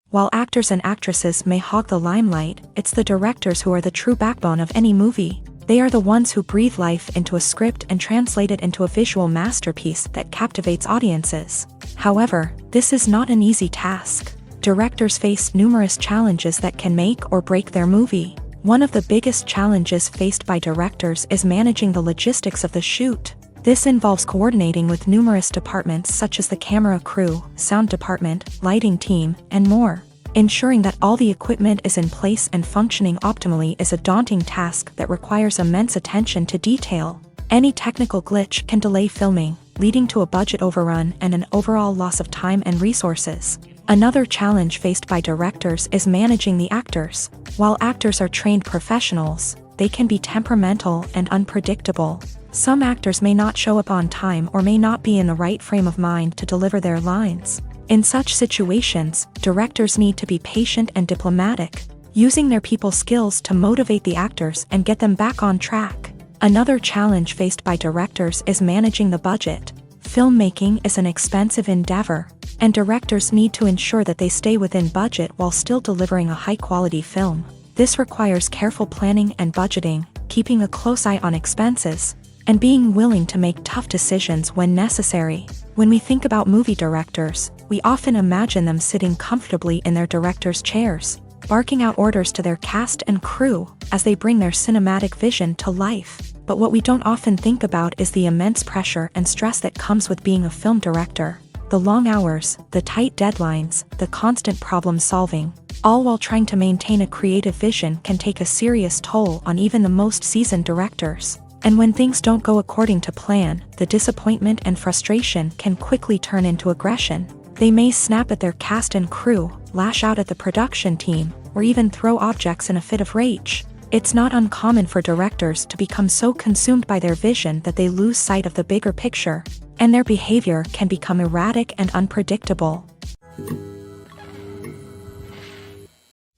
While actors and actresses may hog the limelight, it's the directors who are the true backbone of any movie. They are the ones who breathe life into a script and translate it into a visual masterpiece that captivates audiences. However, this is not an easy task. Directors face numerous challenges that can make or break their movie. One of the biggest challenges faced by directors is managing the logistics of the shoot. This involves coordinating with numerous departments such as the camera crew, sound department, lighting team, and more. Ensuring that all the equipment is in place and functioning optimally is a daunting task that requires immense attention to detail. Any technical glitch can delay filming, leading to a budget overrun and an overall loss of time and resources. Another challenge faced by directors is managing the actors. While actors are trained professionals, they can be temperamental and unpredictable. Some actors may not show up on time or may not be in the right frame of mind to deliver their lines. In such situations, directors need to be patient and diplomatic, using their people skills to motivate the actors and get them back on track. Another challenge faced by directors is managing the budget. Filmmaking is an expensive endeavor, and directors need to ensure that they stay within budget while still delivering a high-quality film. This requires careful planning and budgeting, keeping a close eye on expenses, and being willing to make tough decisions when necessary. When we think about movie directors, we often imagine them sitting comfortably in their director's chairs, barking out orders to their cast and crew as they bring their cinematic vision to life. But what we don't often think about is the immense pressure and stress that comes with being a film director. The long hours, the tight deadlines, the constant problem solving, all while trying to maintain a creative vision can take a serious toll on even the most seasoned directors. And when things don't go according to plan, the disappointment and frustration can quickly turn into aggression. They may snap at their cast and crew, lash out at the production team, or even throw objects in a fit of rage. It's not uncommon for directors to become so consumed by their vision that they lose sight of the bigger picture, and their behavior can become erratic and unpredictable.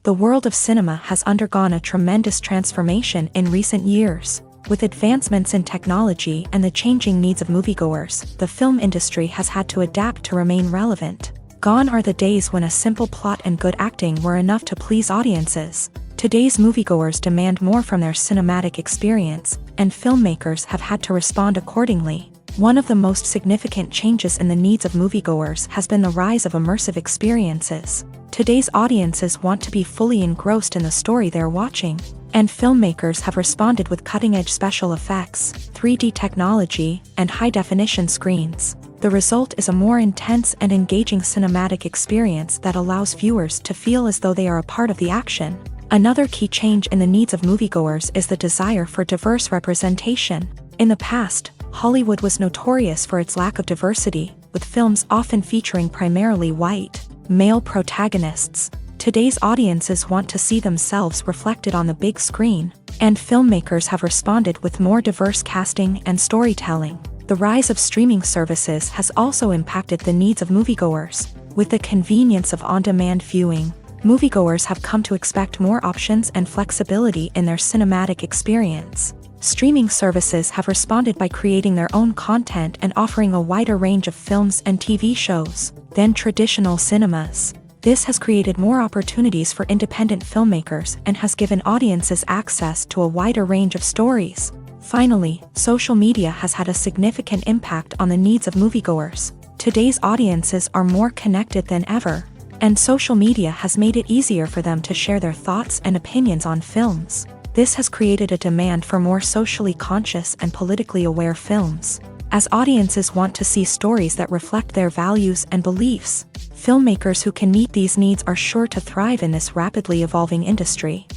The world of cinema has undergone a tremendous transformation in recent years. With advancements in technology and the changing needs of moviegoers, the film industry has had to adapt to remain relevant. Gone are the days when a simple plot and good acting were enough to please audiences. Today's moviegoers demand more from their cinematic experience, and filmmakers have had to respond accordingly. One of the most significant changes in the needs of moviegoers has been the rise of immersive experiences. Today's audiences want to be fully engrossed in the story they're watching, and filmmakers have responded with cutting-edge special effects, 3D technology, and high-definition screens. The result is a more intense and engaging cinematic experience that allows viewers to feel as though they are a part of the action. Another key change in the needs of moviegoers is the desire for diverse representation. In the past, Hollywood was notorious for its lack of diversity, with films often featuring primarily white, male protagonists. Today's audiences want to see themselves reflected on the big screen, and filmmakers have responded with more diverse casting and storytelling. The rise of streaming services has also impacted the needs of moviegoers. With the convenience of on-demand viewing, moviegoers have come to expect more options and flexibility in their cinematic experience. Streaming services have responded by creating their own content and offering a wider range of films and TV shows than traditional cinemas. This has created more opportunities for independent filmmakers and has given audiences access to a wider range of stories. Finally, social media has had a significant impact on the needs of moviegoers. Today's audiences are more connected than ever, and social media has made it easier for them to share their thoughts and opinions on films. This has created a demand for more socially conscious and politically aware films. As audiences want to see stories that reflect their values and beliefs, filmmakers who can meet these needs are sure to thrive in this rapidly evolving industry.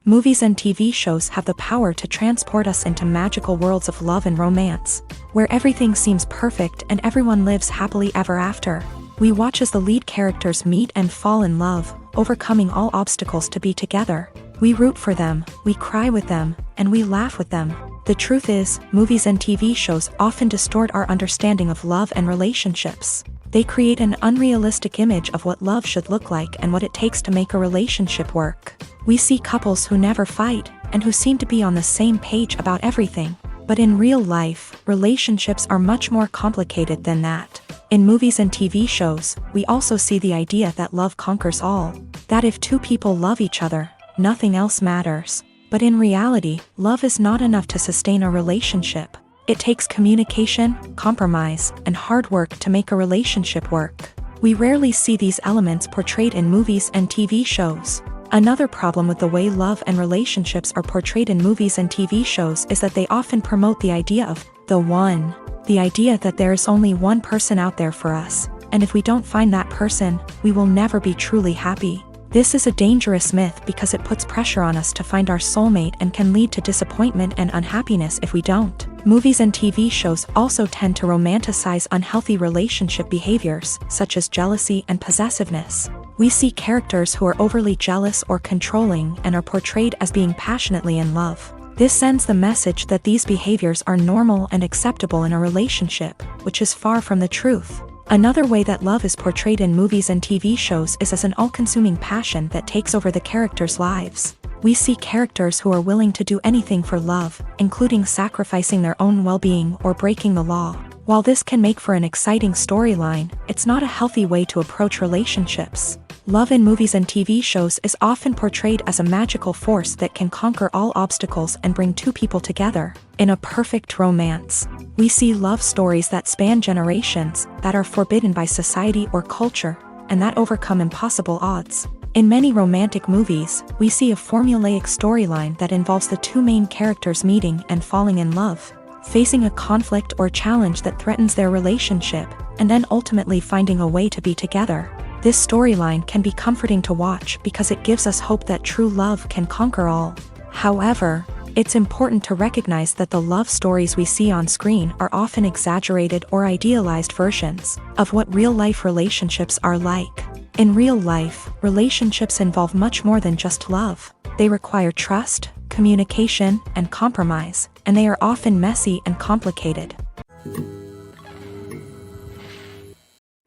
Movies and TV shows have the power to transport us into magical worlds of love and romance, where everything seems perfect and everyone lives happily ever after. We watch as the lead characters meet and fall in love, overcoming all obstacles to be together. We root for them, we cry with them, and we laugh with them. The truth is, movies and TV shows often distort our understanding of love and relationships. They create an unrealistic image of what love should look like and what it takes to make a relationship work. We see couples who never fight, and who seem to be on the same page about everything. But in real life, relationships are much more complicated than that. In movies and TV shows, we also see the idea that love conquers all. That if two people love each other, nothing else matters. But in reality, love is not enough to sustain a relationship. It takes communication, compromise, and hard work to make a relationship work. We rarely see these elements portrayed in movies and TV shows. Another problem with the way love and relationships are portrayed in movies and TV shows is that they often promote the idea of the one. The idea that there is only one person out there for us, and if we don't find that person, we will never be truly happy. This is a dangerous myth because it puts pressure on us to find our soulmate and can lead to disappointment and unhappiness if we don't. Movies and TV shows also tend to romanticize unhealthy relationship behaviors, such as jealousy and possessiveness. We see characters who are overly jealous or controlling and are portrayed as being passionately in love. This sends the message that these behaviors are normal and acceptable in a relationship, which is far from the truth. Another way that love is portrayed in movies and TV shows is as an all-consuming passion that takes over the characters' lives. We see characters who are willing to do anything for love, including sacrificing their own well-being or breaking the law. While this can make for an exciting storyline, it's not a healthy way to approach relationships. Love in movies and TV shows is often portrayed as a magical force that can conquer all obstacles and bring two people together in a perfect romance. We see love stories that span generations, that are forbidden by society or culture, and that overcome impossible odds. In many romantic movies, we see a formulaic storyline that involves the two main characters meeting and falling in love, facing a conflict or challenge that threatens their relationship, and then ultimately finding a way to be together. This storyline can be comforting to watch because it gives us hope that true love can conquer all. However, it's important to recognize that the love stories we see on screen are often exaggerated or idealized versions of what real-life relationships are like. In real life, relationships involve much more than just love. They require trust, communication, and compromise, and they are often messy and complicated.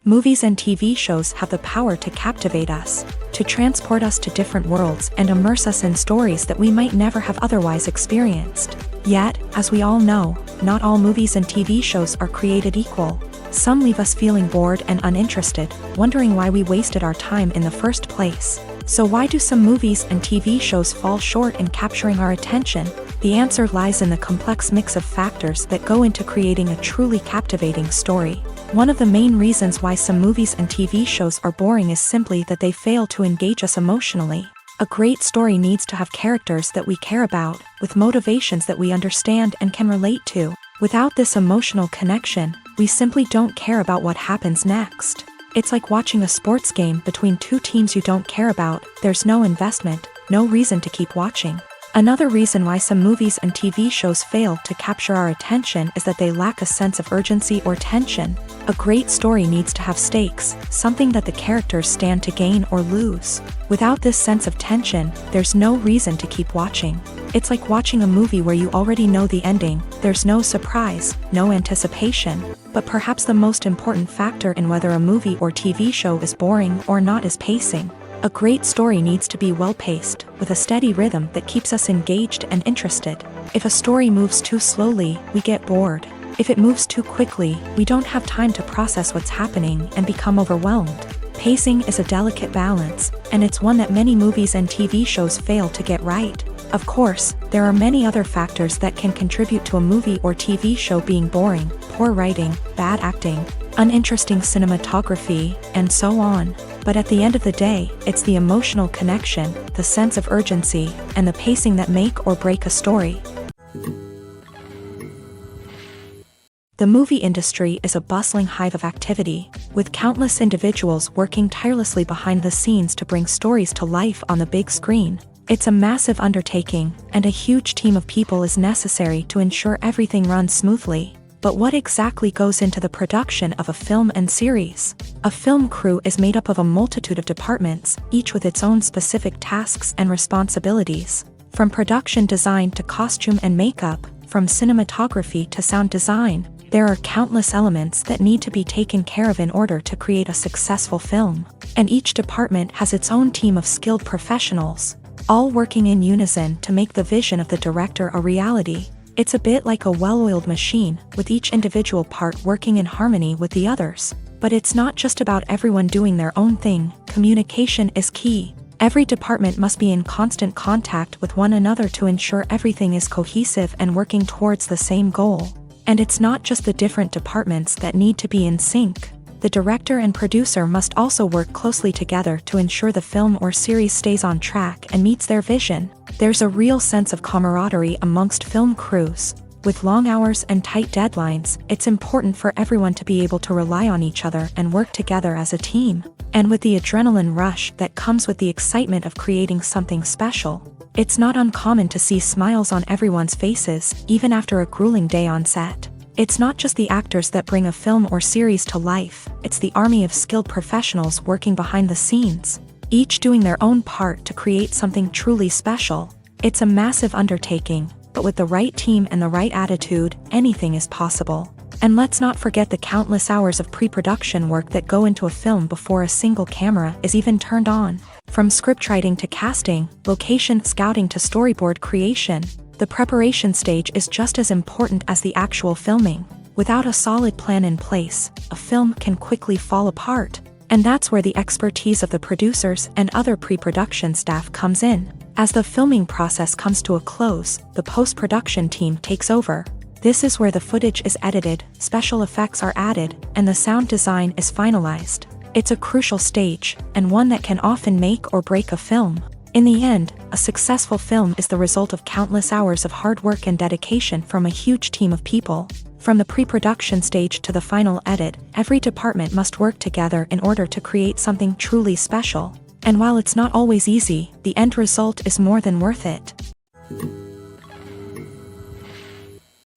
Movies and TV shows have the power to captivate us, to transport us to different worlds and immerse us in stories that we might never have otherwise experienced. Yet, as we all know, not all movies and TV shows are created equal. Some leave us feeling bored and uninterested, wondering why we wasted our time in the first place. So why do some movies and TV shows fall short in capturing our attention? The answer lies in the complex mix of factors that go into creating a truly captivating story. One of the main reasons why some movies and TV shows are boring is simply that they fail to engage us emotionally. A great story needs to have characters that we care about, with motivations that we understand and can relate to. Without this emotional connection, we simply don't care about what happens next. It's like watching a sports game between two teams you don't care about. There's no investment, no reason to keep watching. Another reason why some movies and TV shows fail to capture our attention is that they lack a sense of urgency or tension. A great story needs to have stakes, something that the characters stand to gain or lose. Without this sense of tension, there's no reason to keep watching. It's like watching a movie where you already know the ending. There's no surprise, no anticipation. But perhaps the most important factor in whether a movie or TV show is boring or not is pacing. A great story needs to be well-paced, with a steady rhythm that keeps us engaged and interested. If a story moves too slowly, we get bored. If it moves too quickly, we don't have time to process what's happening and become overwhelmed. Pacing is a delicate balance, and it's one that many movies and TV shows fail to get right. Of course, there are many other factors that can contribute to a movie or TV show being boring: poor writing, bad acting, uninteresting cinematography, and so on. But at the end of the day, it's the emotional connection, the sense of urgency, and the pacing that make or break a story. The movie industry is a bustling hive of activity, with countless individuals working tirelessly behind the scenes to bring stories to life on the big screen. It's a massive undertaking, and a huge team of people is necessary to ensure everything runs smoothly. But what exactly goes into the production of a film and series? A film crew is made up of a multitude of departments, each with its own specific tasks and responsibilities. From production design to costume and makeup, from cinematography to sound design, there are countless elements that need to be taken care of in order to create a successful film. And each department has its own team of skilled professionals, all working in unison to make the vision of the director a reality. It's a bit like a well-oiled machine, with each individual part working in harmony with the others. But it's not just about everyone doing their own thing. Communication is key. Every department must be in constant contact with one another to ensure everything is cohesive and working towards the same goal. And it's not just the different departments that need to be in sync. The director and producer must also work closely together to ensure the film or series stays on track and meets their vision. There's a real sense of camaraderie amongst film crews. With long hours and tight deadlines, it's important for everyone to be able to rely on each other and work together as a team. And with the adrenaline rush that comes with the excitement of creating something special, it's not uncommon to see smiles on everyone's faces, even after a grueling day on set. It's not just the actors that bring a film or series to life, it's the army of skilled professionals working behind the scenes, each doing their own part to create something truly special. It's a massive undertaking, but with the right team and the right attitude, anything is possible. And let's not forget the countless hours of pre-production work that go into a film before a single camera is even turned on. From scriptwriting to casting, location scouting to storyboard creation, the preparation stage is just as important as the actual filming. Without a solid plan in place, a film can quickly fall apart. And that's where the expertise of the producers and other pre-production staff comes in. As the filming process comes to a close, the post-production team takes over. This is where the footage is edited, special effects are added, and the sound design is finalized. It's a crucial stage, and one that can often make or break a film. In the end, a successful film is the result of countless hours of hard work and dedication from a huge team of people. From the pre-production stage to the final edit, every department must work together in order to create something truly special. And while it's not always easy, the end result is more than worth it.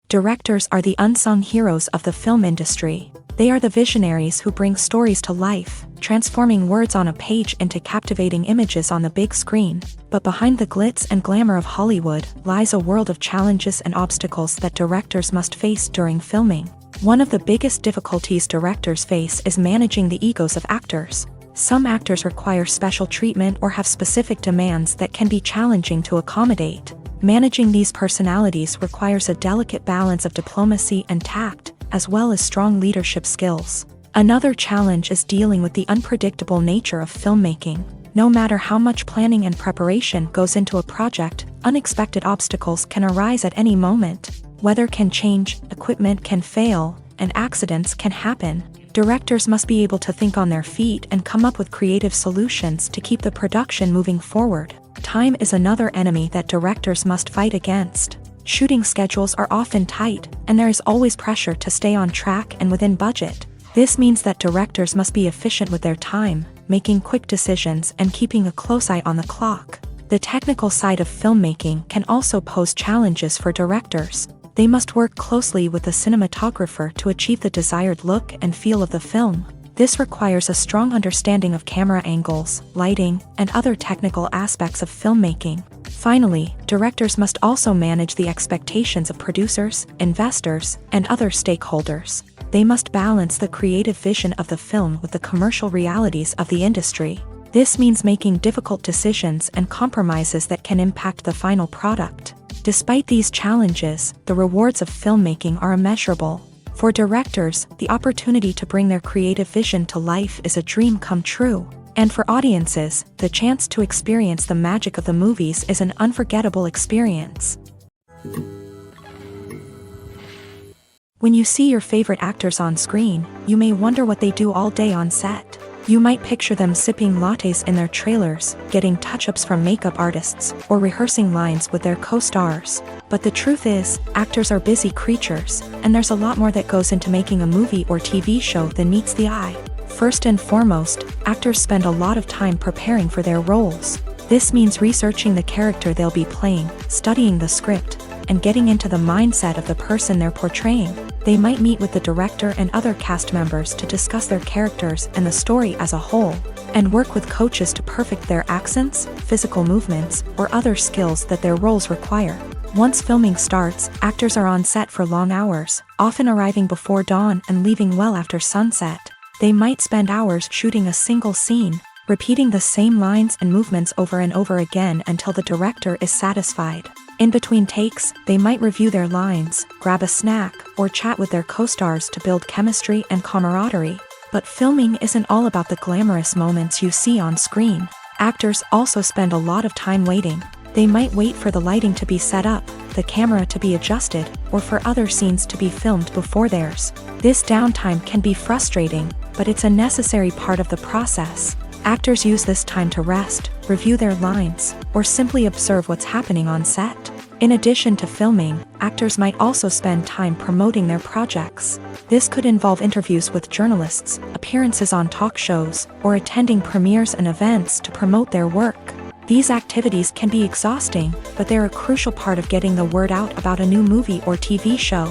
Directors are the unsung heroes of the film industry. They are the visionaries who bring stories to life, transforming words on a page into captivating images on the big screen. But behind the glitz and glamour of Hollywood lies a world of challenges and obstacles that directors must face during filming. One of the biggest difficulties directors face is managing the egos of actors. Some actors require special treatment or have specific demands that can be challenging to accommodate. Managing these personalities requires a delicate balance of diplomacy and tact, as well as strong leadership skills. Another challenge is dealing with the unpredictable nature of filmmaking. No matter how much planning and preparation goes into a project, unexpected obstacles can arise at any moment. Weather can change, equipment can fail, and accidents can happen. Directors must be able to think on their feet and come up with creative solutions to keep the production moving forward. Time is another enemy that directors must fight against. Shooting schedules are often tight, and there is always pressure to stay on track and within budget. This means that directors must be efficient with their time, making quick decisions and keeping a close eye on the clock. The technical side of filmmaking can also pose challenges for directors. They must work closely with the cinematographer to achieve the desired look and feel of the film. This requires a strong understanding of camera angles, lighting, and other technical aspects of filmmaking. Finally, directors must also manage the expectations of producers, investors, and other stakeholders. They must balance the creative vision of the film with the commercial realities of the industry. This means making difficult decisions and compromises that can impact the final product. Despite these challenges, the rewards of filmmaking are immeasurable. For directors, the opportunity to bring their creative vision to life is a dream come true. And for audiences, the chance to experience the magic of the movies is an unforgettable experience. When you see your favorite actors on screen, you may wonder what they do all day on set. You might picture them sipping lattes in their trailers, getting touch-ups from makeup artists, or rehearsing lines with their co-stars. But the truth is, actors are busy creatures, and there's a lot more that goes into making a movie or TV show than meets the eye. First and foremost, actors spend a lot of time preparing for their roles. This means researching the character they'll be playing, studying the script, and getting into the mindset of the person they're portraying. They might meet with the director and other cast members to discuss their characters and the story as a whole, and work with coaches to perfect their accents, physical movements, or other skills that their roles require. Once filming starts, actors are on set for long hours, often arriving before dawn and leaving well after sunset. They might spend hours shooting a single scene, repeating the same lines and movements over and over again until the director is satisfied. In between takes, they might review their lines, grab a snack, or chat with their co-stars to build chemistry and camaraderie. But filming isn't all about the glamorous moments you see on screen. Actors also spend a lot of time waiting. They might wait for the lighting to be set up, the camera to be adjusted, or for other scenes to be filmed before theirs. This downtime can be frustrating, but it's a necessary part of the process. Actors use this time to rest, review their lines, or simply observe what's happening on set. In addition to filming, actors might also spend time promoting their projects. This could involve interviews with journalists, appearances on talk shows, or attending premieres and events to promote their work. These activities can be exhausting, but they're a crucial part of getting the word out about a new movie or TV show.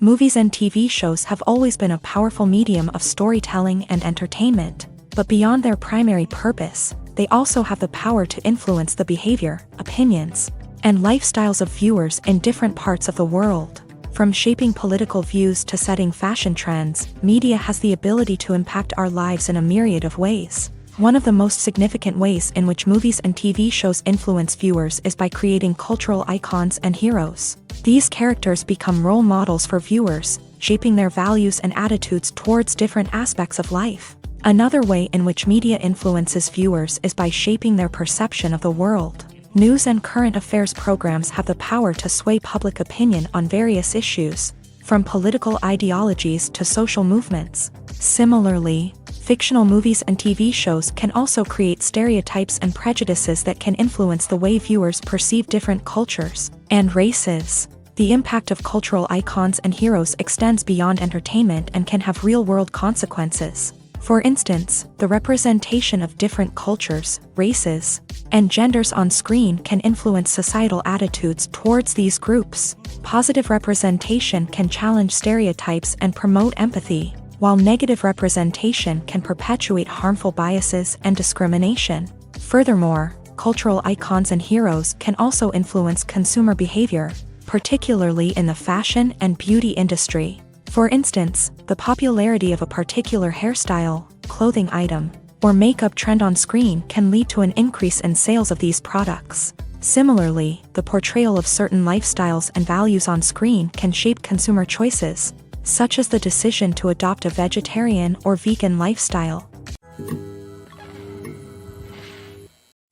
Movies and TV shows have always been a powerful medium of storytelling and entertainment, but beyond their primary purpose, they also have the power to influence the behavior, opinions, and lifestyles of viewers in different parts of the world. From shaping political views to setting fashion trends, media has the ability to impact our lives in a myriad of ways. One of the most significant ways in which movies and TV shows influence viewers is by creating cultural icons and heroes. These characters become role models for viewers, shaping their values and attitudes towards different aspects of life. Another way in which media influences viewers is by shaping their perception of the world. News and current affairs programs have the power to sway public opinion on various issues, from political ideologies to social movements. Similarly, fictional movies and TV shows can also create stereotypes and prejudices that can influence the way viewers perceive different cultures and races. The impact of cultural icons and heroes extends beyond entertainment and can have real-world consequences. For instance, the representation of different cultures, races, and genders on screen can influence societal attitudes towards these groups. Positive representation can challenge stereotypes and promote empathy, while negative representation can perpetuate harmful biases and discrimination. Furthermore, cultural icons and heroes can also influence consumer behavior. particularly in the fashion and beauty industry. For instance, the popularity of a particular hairstyle, clothing item, or makeup trend on screen can lead to an increase in sales of these products. Similarly, the portrayal of certain lifestyles and values on screen can shape consumer choices, such as the decision to adopt a vegetarian or vegan lifestyle.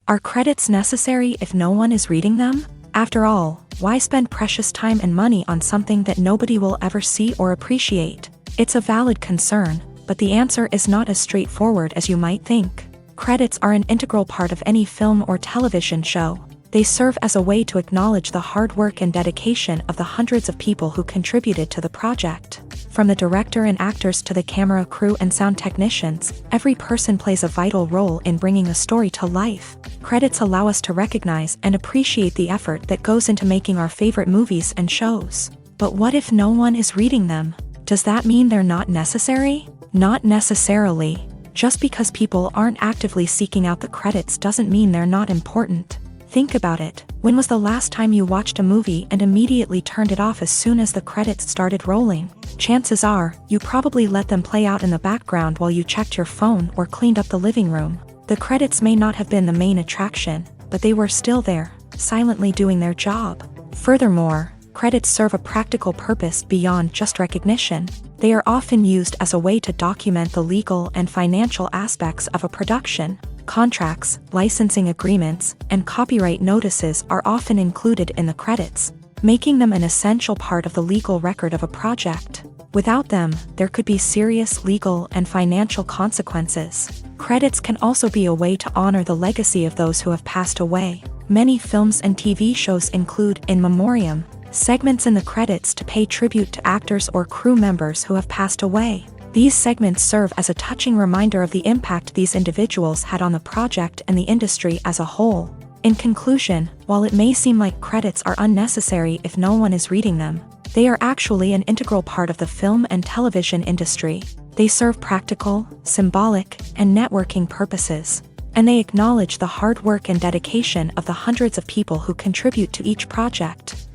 Are credits necessary if no one is reading them? After all, why spend precious time and money on something that nobody will ever see or appreciate? It's a valid concern, but the answer is not as straightforward as you might think. Credits are an integral part of any film or television show. They serve as a way to acknowledge the hard work and dedication of the hundreds of people who contributed to the project. From the director and actors to the camera crew and sound technicians, every person plays a vital role in bringing a story to life. Credits allow us to recognize and appreciate the effort that goes into making our favorite movies and shows. But what if no one is reading them? Does that mean they're not necessary? Not necessarily. Just because people aren't actively seeking out the credits doesn't mean they're not important. Think about it. When was the last time you watched a movie and immediately turned it off as soon as the credits started rolling? Chances are, you probably let them play out in the background while you checked your phone or cleaned up the living room. The credits may not have been the main attraction, but they were still there, silently doing their job. Furthermore, credits serve a practical purpose beyond just recognition. They are often used as a way to document the legal and financial aspects of a production. Contracts, licensing agreements, and copyright notices are often included in the credits, making them an essential part of the legal record of a project. Without them, there could be serious legal and financial consequences. Credits can also be a way to honor the legacy of those who have passed away. Many films and TV shows include in memoriam segments in the credits to pay tribute to actors or crew members who have passed away. These segments serve as a touching reminder of the impact these individuals had on the project and the industry as a whole. In conclusion, while it may seem like credits are unnecessary if no one is reading them, they are actually an integral part of the film and television industry. They serve practical, symbolic, and networking purposes, and they acknowledge the hard work and dedication of the hundreds of people who contribute to each project.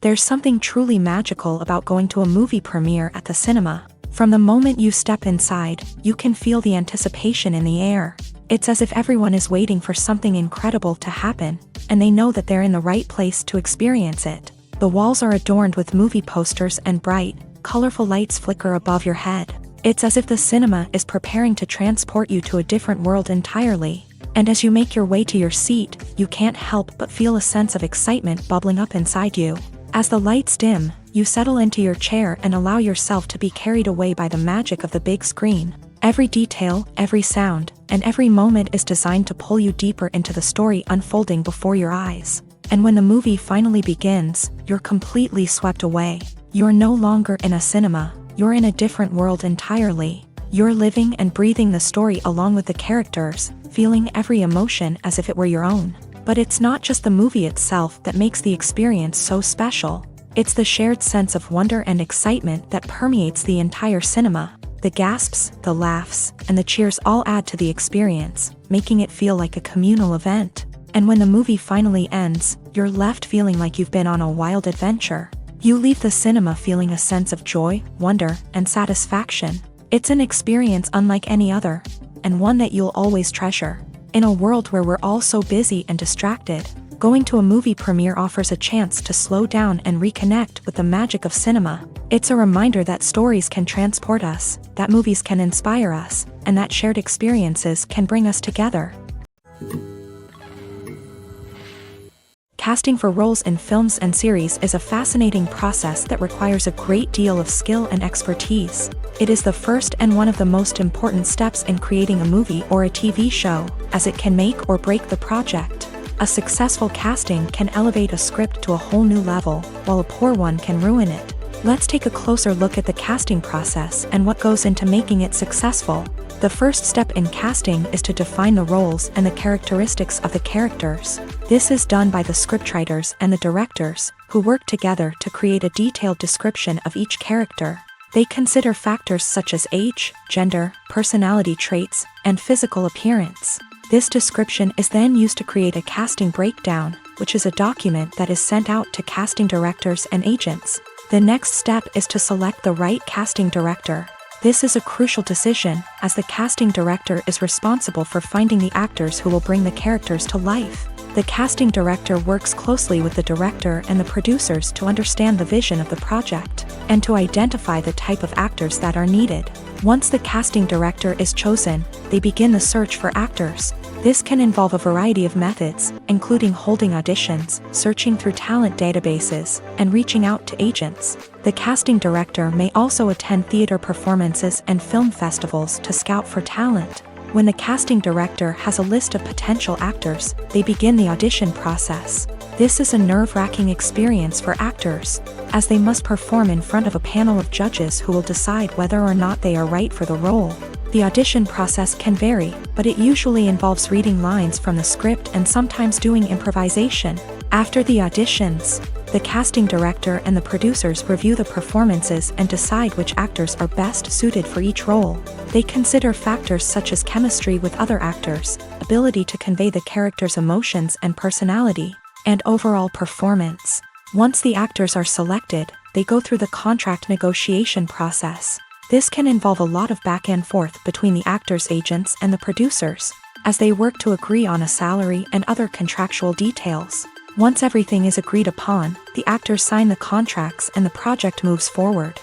There's something truly magical about going to a movie premiere at the cinema. From the moment you step inside, you can feel the anticipation in the air. It's as if everyone is waiting for something incredible to happen, and they know that they're in the right place to experience it. The walls are adorned with movie posters and bright, colorful lights flicker above your head. It's as if the cinema is preparing to transport you to a different world entirely. And as you make your way to your seat, you can't help but feel a sense of excitement bubbling up inside you. As the lights dim, you settle into your chair and allow yourself to be carried away by the magic of the big screen. Every detail, every sound, and every moment is designed to pull you deeper into the story unfolding before your eyes. And when the movie finally begins, you're completely swept away. You're no longer in a cinema, you're in a different world entirely. You're living and breathing the story along with the characters, feeling every emotion as if it were your own. But it's not just the movie itself that makes the experience so special. It's the shared sense of wonder and excitement that permeates the entire cinema. The gasps, the laughs, and the cheers all add to the experience, making it feel like a communal event. And when the movie finally ends, you're left feeling like you've been on a wild adventure. You leave the cinema feeling a sense of joy, wonder, and satisfaction. It's an experience unlike any other, and one that you'll always treasure. In a world where we're all so busy and distracted, going to a movie premiere offers a chance to slow down and reconnect with the magic of cinema. It's a reminder that stories can transport us, that movies can inspire us, and that shared experiences can bring us together. Casting for roles in films and series is a fascinating process that requires a great deal of skill and expertise. It is the first and one of the most important steps in creating a movie or a TV show, as it can make or break the project. A successful casting can elevate a script to a whole new level, while a poor one can ruin it. Let's take a closer look at the casting process and what goes into making it successful. The first step in casting is to define the roles and the characteristics of the characters. This is done by the scriptwriters and the directors, who work together to create a detailed description of each character. They consider factors such as age, gender, personality traits, and physical appearance. This description is then used to create a casting breakdown, which is a document that is sent out to casting directors and agents. The next step is to select the right casting director. This is a crucial decision, as the casting director is responsible for finding the actors who will bring the characters to life. The casting director works closely with the director and the producers to understand the vision of the project, and to identify the type of actors that are needed. Once the casting director is chosen, they begin the search for actors. This can involve a variety of methods, including holding auditions, searching through talent databases, and reaching out to agents. The casting director may also attend theater performances and film festivals to scout for talent. When the casting director has a list of potential actors, they begin the audition process. This is a nerve-wracking experience for actors, as they must perform in front of a panel of judges who will decide whether or not they are right for the role. The audition process can vary, but it usually involves reading lines from the script and sometimes doing improvisation. After the auditions, the casting director and the producers review the performances and decide which actors are best suited for each role. They consider factors such as chemistry with other actors, ability to convey the character's emotions and personality, and overall performance. Once the actors are selected, they go through the contract negotiation process. This can involve a lot of back and forth between the actors' agents and the producers, as they work to agree on a salary and other contractual details. Once everything is agreed upon, the actors sign the contracts and the project moves forward.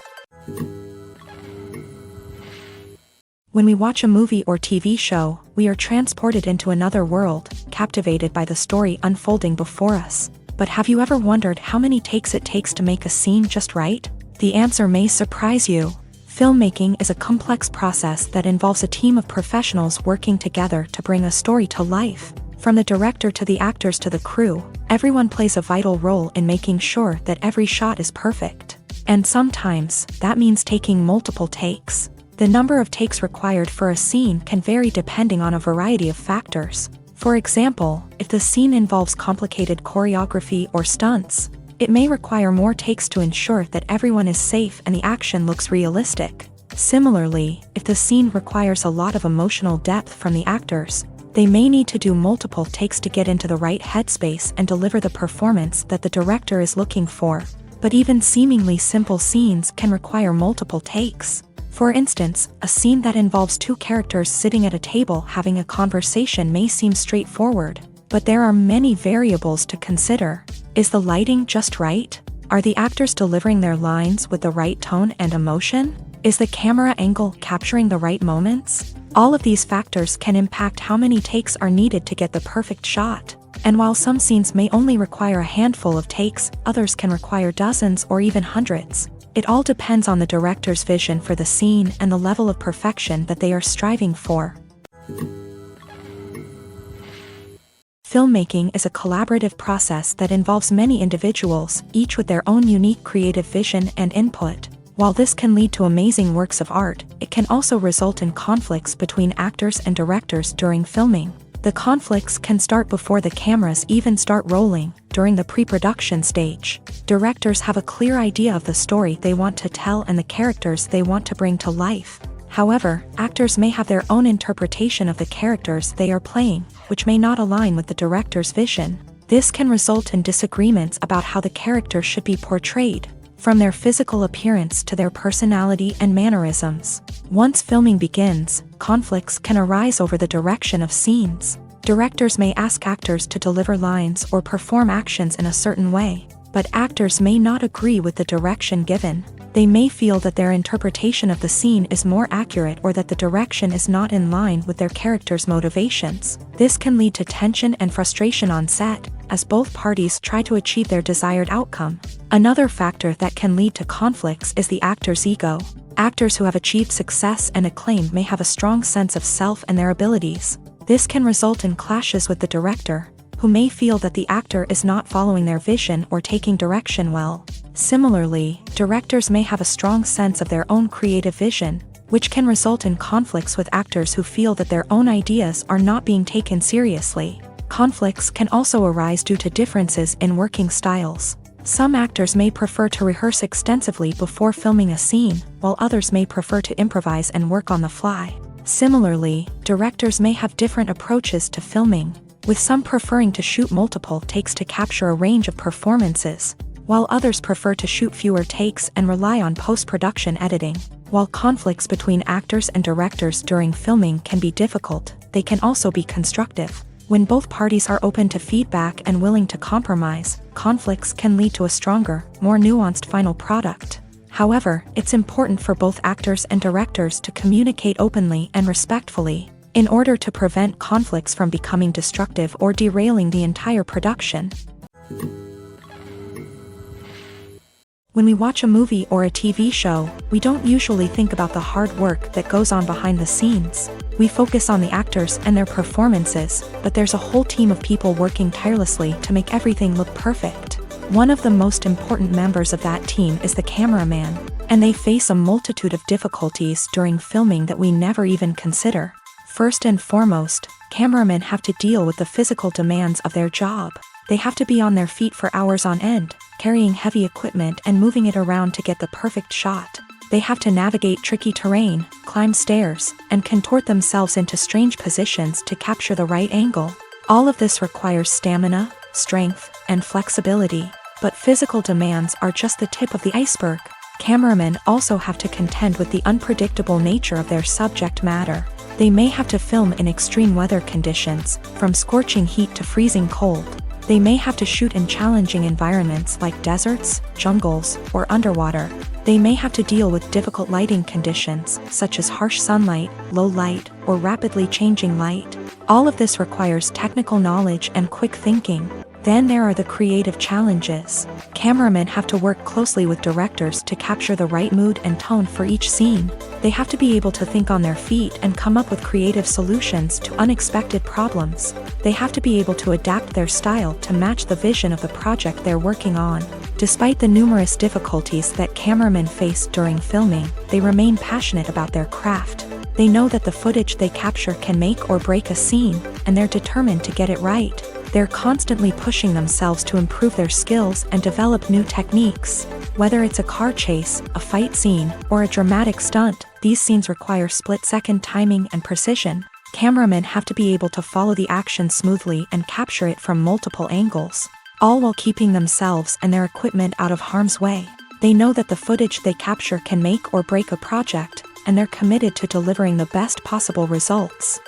When we watch a movie or TV show, we are transported into another world, captivated by the story unfolding before us. But have you ever wondered how many takes it takes to make a scene just right? The answer may surprise you. Filmmaking is a complex process that involves a team of professionals working together to bring a story to life. From the director to the actors to the crew, everyone plays a vital role in making sure that every shot is perfect. And sometimes, that means taking multiple takes. The number of takes required for a scene can vary depending on a variety of factors. For example, if the scene involves complicated choreography or stunts, it may require more takes to ensure that everyone is safe and the action looks realistic. Similarly, if the scene requires a lot of emotional depth from the actors, they may need to do multiple takes to get into the right headspace and deliver the performance that the director is looking for. But even seemingly simple scenes can require multiple takes. For instance, a scene that involves two characters sitting at a table having a conversation may seem straightforward, but there are many variables to consider. Is the lighting just right? Are the actors delivering their lines with the right tone and emotion? Is the camera angle capturing the right moments? All of these factors can impact how many takes are needed to get the perfect shot. And while some scenes may only require a handful of takes, others can require dozens or even hundreds. It all depends on the director's vision for the scene and the level of perfection that they are striving for. Filmmaking is a collaborative process that involves many individuals, each with their own unique creative vision and input. While this can lead to amazing works of art, it can also result in conflicts between actors and directors during filming. The conflicts can start before the cameras even start rolling, during the pre-production stage. Directors have a clear idea of the story they want to tell and the characters they want to bring to life. However, actors may have their own interpretation of the characters they are playing, which may not align with the director's vision. This can result in disagreements about how the character should be portrayed, from their physical appearance to their personality and mannerisms. Once filming begins, conflicts can arise over the direction of scenes. Directors may ask actors to deliver lines or perform actions in a certain way, but actors may not agree with the direction given. They may feel that their interpretation of the scene is more accurate or that the direction is not in line with their character's motivations. This can lead to tension and frustration on set, as both parties try to achieve their desired outcome. Another factor that can lead to conflicts is the actor's ego. Actors who have achieved success and acclaim may have a strong sense of self and their abilities. This can result in clashes with the director, who may feel that the actor is not following their vision or taking direction well. Similarly, directors may have a strong sense of their own creative vision, which can result in conflicts with actors who feel that their own ideas are not being taken seriously. Conflicts can also arise due to differences in working styles. Some actors may prefer to rehearse extensively before filming a scene, while others may prefer to improvise and work on the fly. Similarly, directors may have different approaches to filming. with some preferring to shoot multiple takes to capture a range of performances, while others prefer to shoot fewer takes and rely on post-production editing. While conflicts between actors and directors during filming can be difficult, they can also be constructive. When both parties are open to feedback and willing to compromise, conflicts can lead to a stronger, more nuanced final product. However, it's important for both actors and directors to communicate openly and respectfully, in order to prevent conflicts from becoming destructive or derailing the entire production. When we watch a movie or a TV show, we don't usually think about the hard work that goes on behind the scenes. We focus on the actors and their performances, but there's a whole team of people working tirelessly to make everything look perfect. One of the most important members of that team is the cameraman, and they face a multitude of difficulties during filming that we never even consider. First and foremost, cameramen have to deal with the physical demands of their job. They have to be on their feet for hours on end, carrying heavy equipment and moving it around to get the perfect shot. They have to navigate tricky terrain, climb stairs, and contort themselves into strange positions to capture the right angle. All of this requires stamina, strength, and flexibility. But physical demands are just the tip of the iceberg. Cameramen also have to contend with the unpredictable nature of their subject matter. They may have to film in extreme weather conditions, from scorching heat to freezing cold. They may have to shoot in challenging environments like deserts, jungles, or underwater. They may have to deal with difficult lighting conditions, such as harsh sunlight, low light, or rapidly changing light. All of this requires technical knowledge and quick thinking. Then there are the creative challenges. Cameramen have to work closely with directors to capture the right mood and tone for each scene. They have to be able to think on their feet and come up with creative solutions to unexpected problems. They have to be able to adapt their style to match the vision of the project they're working on. Despite the numerous difficulties that cameramen face during filming, they remain passionate about their craft. They know that the footage they capture can make or break a scene, and they're determined to get it right. They're constantly pushing themselves to improve their skills and develop new techniques. Whether it's a car chase, a fight scene, or a dramatic stunt, these scenes require split-second timing and precision. Cameramen have to be able to follow the action smoothly and capture it from multiple angles, all while keeping themselves and their equipment out of harm's way. They know that the footage they capture can make or break a project, and they're committed to delivering the best possible results.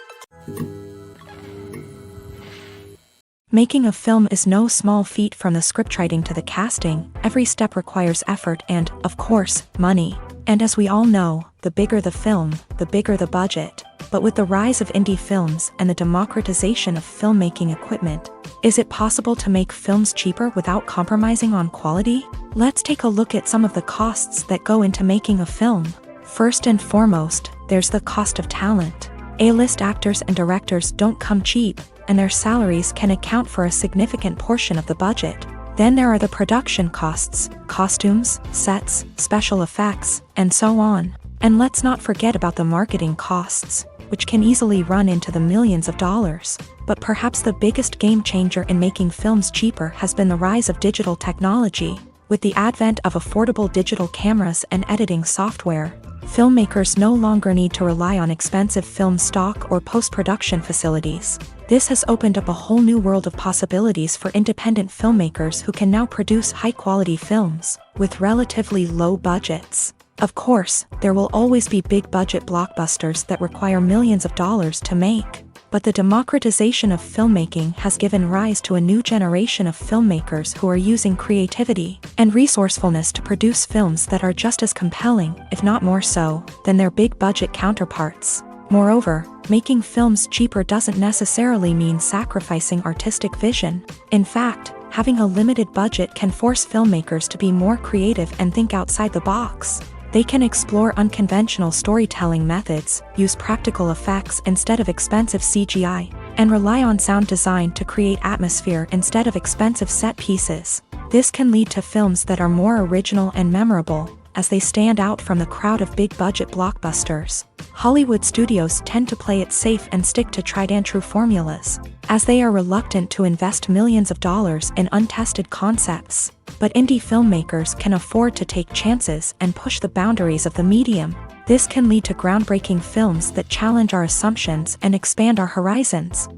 Making a film is no small feat. From the scriptwriting to the casting, every step requires effort and, of course, money. And as we all know, the bigger the film, the bigger the budget. But with the rise of indie films and the democratization of filmmaking equipment, is it possible to make films cheaper without compromising on quality? Let's take a look at some of the costs that go into making a film. First and foremost, there's the cost of talent. A-list actors and directors don't come cheap, and their salaries can account for a significant portion of the budget. Then there are the production costs, costumes, sets, special effects, and so on. And let's not forget about the marketing costs, which can easily run into the millions of dollars. But perhaps the biggest game changer in making films cheaper has been the rise of digital technology. With the advent of affordable digital cameras and editing software, filmmakers no longer need to rely on expensive film stock or post-production facilities. This has opened up a whole new world of possibilities for independent filmmakers who can now produce high-quality films with relatively low budgets. Of course, there will always be big-budget blockbusters that require millions of dollars to make. But the democratization of filmmaking has given rise to a new generation of filmmakers who are using creativity and resourcefulness to produce films that are just as compelling, if not more so, than their big-budget counterparts. Moreover, making films cheaper doesn't necessarily mean sacrificing artistic vision. In fact, having a limited budget can force filmmakers to be more creative and think outside the box. They can explore unconventional storytelling methods, use practical effects instead of expensive CGI, and rely on sound design to create atmosphere instead of expensive set pieces. This can lead to films that are more original and memorable, as they stand out from the crowd of big-budget blockbusters. Hollywood studios tend to play it safe and stick to tried-and-true formulas, as they are reluctant to invest millions of dollars in untested concepts. But indie filmmakers can afford to take chances and push the boundaries of the medium. This can lead to groundbreaking films that challenge our assumptions and expand our horizons.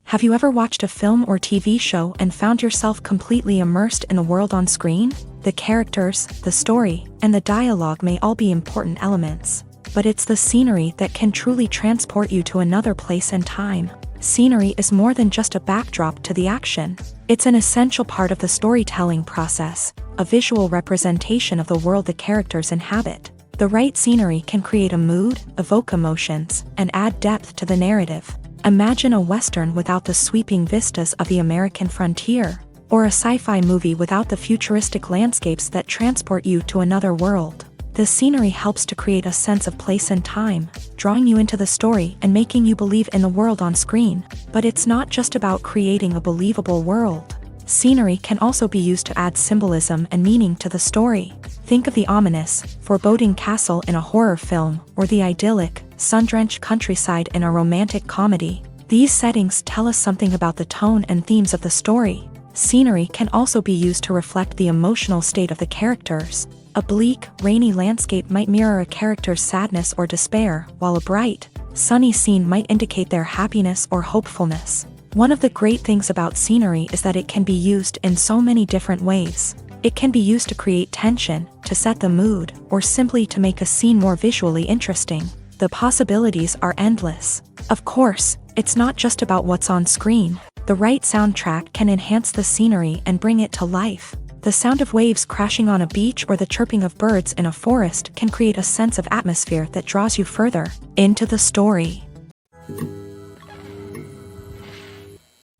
Have you ever watched a film or TV show and found yourself completely immersed in the world on screen? The characters, the story, and the dialogue may all be important elements, but it's the scenery that can truly transport you to another place and time. Scenery is more than just a backdrop to the action. It's an essential part of the storytelling process, a visual representation of the world the characters inhabit. The right scenery can create a mood, evoke emotions, and add depth to the narrative. Imagine a Western without the sweeping vistas of the American frontier, or a sci-fi movie without the futuristic landscapes that transport you to another world. The scenery helps to create a sense of place and time, drawing you into the story and making you believe in the world on screen. But it's not just about creating a believable world. Scenery can also be used to add symbolism and meaning to the story. Think of the ominous, foreboding castle in a horror film, or the idyllic, sun-drenched countryside in a romantic comedy. These settings tell us something about the tone and themes of the story. Scenery can also be used to reflect the emotional state of the characters. A bleak, rainy landscape might mirror a character's sadness or despair, while a bright, sunny scene might indicate their happiness or hopefulness. One of the great things about scenery is that it can be used in so many different ways. It can be used to create tension, to set the mood, or simply to make a scene more visually interesting. The possibilities are endless. Of course, it's not just about what's on screen. The right soundtrack can enhance the scenery and bring it to life. The sound of waves crashing on a beach or the chirping of birds in a forest can create a sense of atmosphere that draws you further into the story.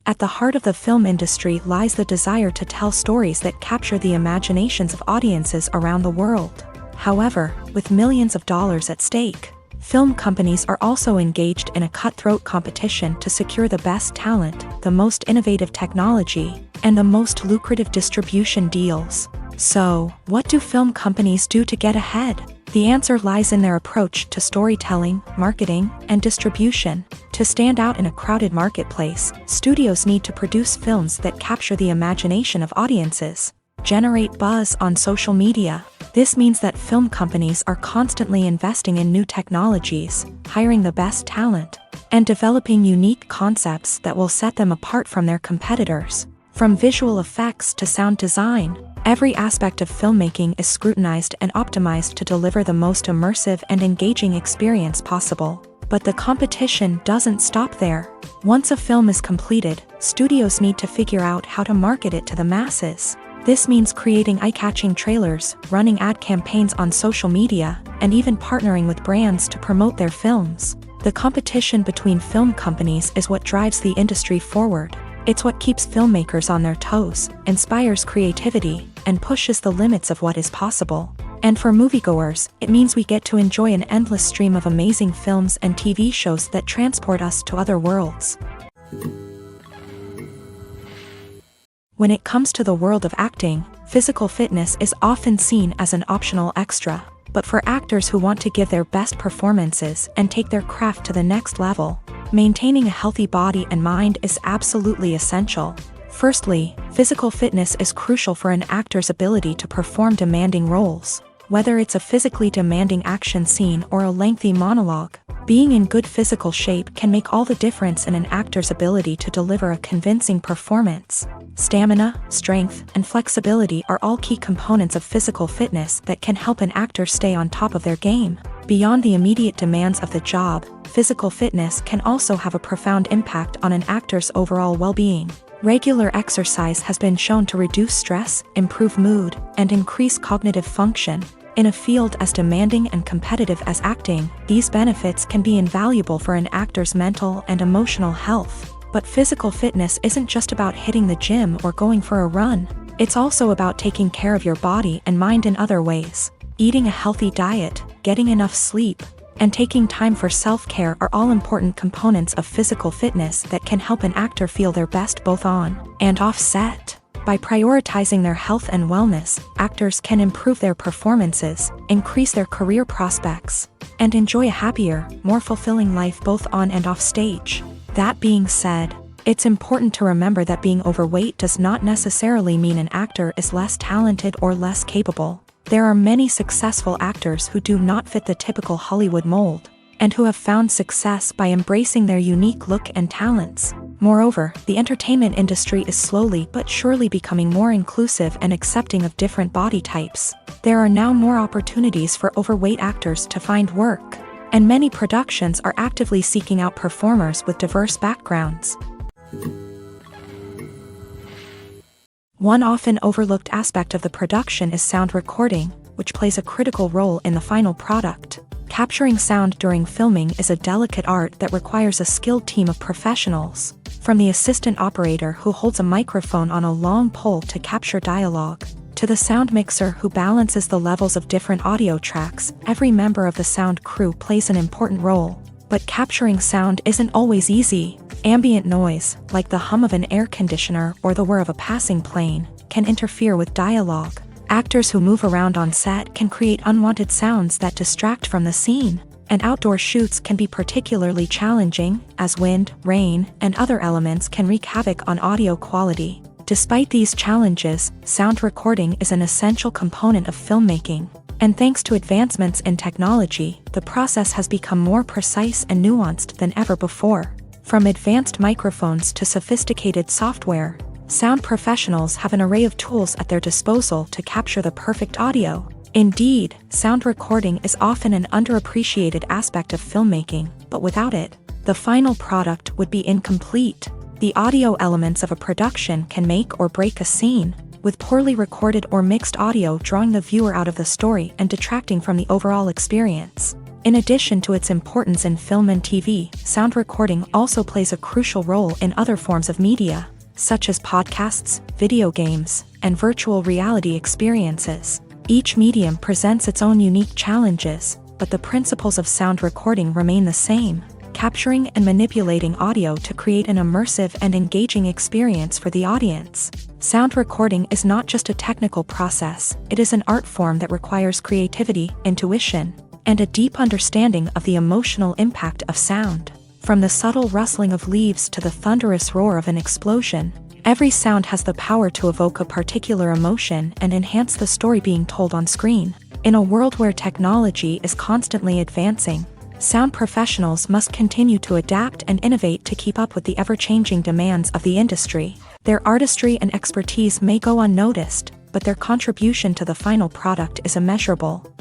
At the heart of the film industry lies the desire to tell stories that capture the imaginations of audiences around the world. However, with millions of dollars at stake, film companies are also engaged in a cutthroat competition to secure the best talent, the most innovative technology, and the most lucrative distribution deals. So, what do film companies do to get ahead? The answer lies in their approach to storytelling, marketing, and distribution. To stand out in a crowded marketplace, studios need to produce films that capture the imagination of audiences, generate buzz on social media. This means that film companies are constantly investing in new technologies, hiring the best talent, and developing unique concepts that will set them apart from their competitors. From visual effects to sound design, every aspect of filmmaking is scrutinized and optimized to deliver the most immersive and engaging experience possible. But the competition doesn't stop there. Once a film is completed, studios need to figure out how to market it to the masses. This means creating eye-catching trailers, running ad campaigns on social media, and even partnering with brands to promote their films. The competition between film companies is what drives the industry forward. It's what keeps filmmakers on their toes, inspires creativity, and pushes the limits of what is possible. And for moviegoers, it means we get to enjoy an endless stream of amazing films and TV shows that transport us to other worlds. When it comes to the world of acting, physical fitness is often seen as an optional extra. But for actors who want to give their best performances and take their craft to the next level, maintaining a healthy body and mind is absolutely essential. Firstly, physical fitness is crucial for an actor's ability to perform demanding roles. Whether it's a physically demanding action scene or a lengthy monologue, being in good physical shape can make all the difference in an actor's ability to deliver a convincing performance. Stamina, strength, and flexibility are all key components of physical fitness that can help an actor stay on top of their game. Beyond the immediate demands of the job, physical fitness can also have a profound impact on an actor's overall well-being. Regular exercise has been shown to reduce stress, improve mood, and increase cognitive function. In a field as demanding and competitive as acting, these benefits can be invaluable for an actor's mental and emotional health. But physical fitness isn't just about hitting the gym or going for a run. It's also about taking care of your body and mind in other ways. Eating a healthy diet, getting enough sleep, and taking time for self-care are all important components of physical fitness that can help an actor feel their best both on and off set. By prioritizing their health and wellness, actors can improve their performances, increase their career prospects, and enjoy a happier, more fulfilling life both on and off stage. That being said, it's important to remember that being overweight does not necessarily mean an actor is less talented or less capable. There are many successful actors who do not fit the typical Hollywood mold, and who have found success by embracing their unique look and talents. Moreover, the entertainment industry is slowly but surely becoming more inclusive and accepting of different body types. There are now more opportunities for overweight actors to find work, and many productions are actively seeking out performers with diverse backgrounds. One often overlooked aspect of the production is sound recording, which plays a critical role in the final product. Capturing sound during filming is a delicate art that requires a skilled team of professionals, from the assistant operator who holds a microphone on a long pole to capture dialogue, to the sound mixer who balances the levels of different audio tracks. Every member of the sound crew plays an important role. But capturing sound isn't always easy. Ambient noise, like the hum of an air conditioner or the whir of a passing plane, can interfere with dialogue. Actors who move around on set can create unwanted sounds that distract from the scene, and outdoor shoots can be particularly challenging, as wind, rain, and other elements can wreak havoc on audio quality. Despite these challenges, sound recording is an essential component of filmmaking, and thanks to advancements in technology, the process has become more precise and nuanced than ever before. From advanced microphones to sophisticated software, sound professionals have an array of tools at their disposal to capture the perfect audio. Indeed, sound recording is often an underappreciated aspect of filmmaking, but without it, the final product would be incomplete. The audio elements of a production can make or break a scene, with poorly recorded or mixed audio drawing the viewer out of the story and detracting from the overall experience. In addition to its importance in film and TV, sound recording also plays a crucial role in other forms of media, such as podcasts, video games, and virtual reality experiences. Each medium presents its own unique challenges, but the principles of sound recording remain the same: capturing and manipulating audio to create an immersive and engaging experience for the audience. Sound recording is not just a technical process, it is an art form that requires creativity, intuition, and a deep understanding of the emotional impact of sound. From the subtle rustling of leaves to the thunderous roar of an explosion, every sound has the power to evoke a particular emotion and enhance the story being told on screen. In a world where technology is constantly advancing, sound professionals must continue to adapt and innovate to keep up with the ever-changing demands of the industry. Their artistry and expertise may go unnoticed, but their contribution to the final product is immeasurable.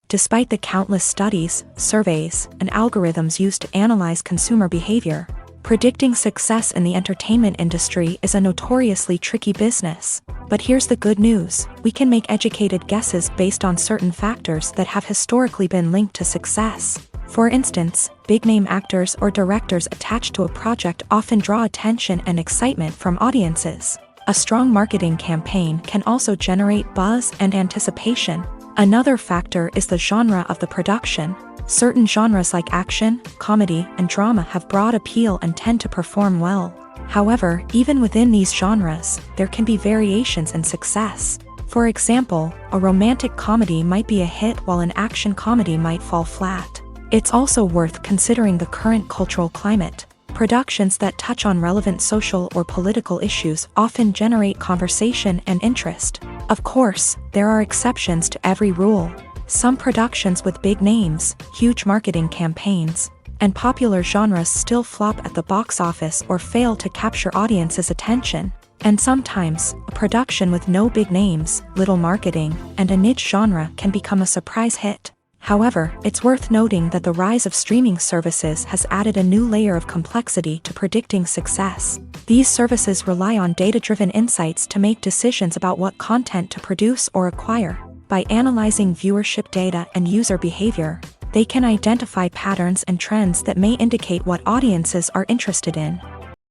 Despite the countless studies, surveys, and algorithms used to analyze consumer behavior, predicting success in the entertainment industry is a notoriously tricky business. But here's the good news: we can make educated guesses based on certain factors that have historically been linked to success. For instance, big-name actors or directors attached to a project often draw attention and excitement from audiences. A strong marketing campaign can also generate buzz and anticipation. Another factor is the genre of the production. Certain genres like action, comedy, and drama have broad appeal and tend to perform well. However, even within these genres, there can be variations in success. For example, a romantic comedy might be a hit while an action comedy might fall flat. It's also worth considering the current cultural climate. Productions that touch on relevant social or political issues often generate conversation and interest. Of course, there are exceptions to every rule. Some productions with big names, huge marketing campaigns, and popular genres still flop at the box office or fail to capture audiences' attention. And sometimes, a production with no big names, little marketing, and a niche genre can become a surprise hit. However, it's worth noting that the rise of streaming services has added a new layer of complexity to predicting success. These services rely on data-driven insights to make decisions about what content to produce or acquire. By analyzing viewership data and user behavior, they can identify patterns and trends that may indicate what audiences are interested in.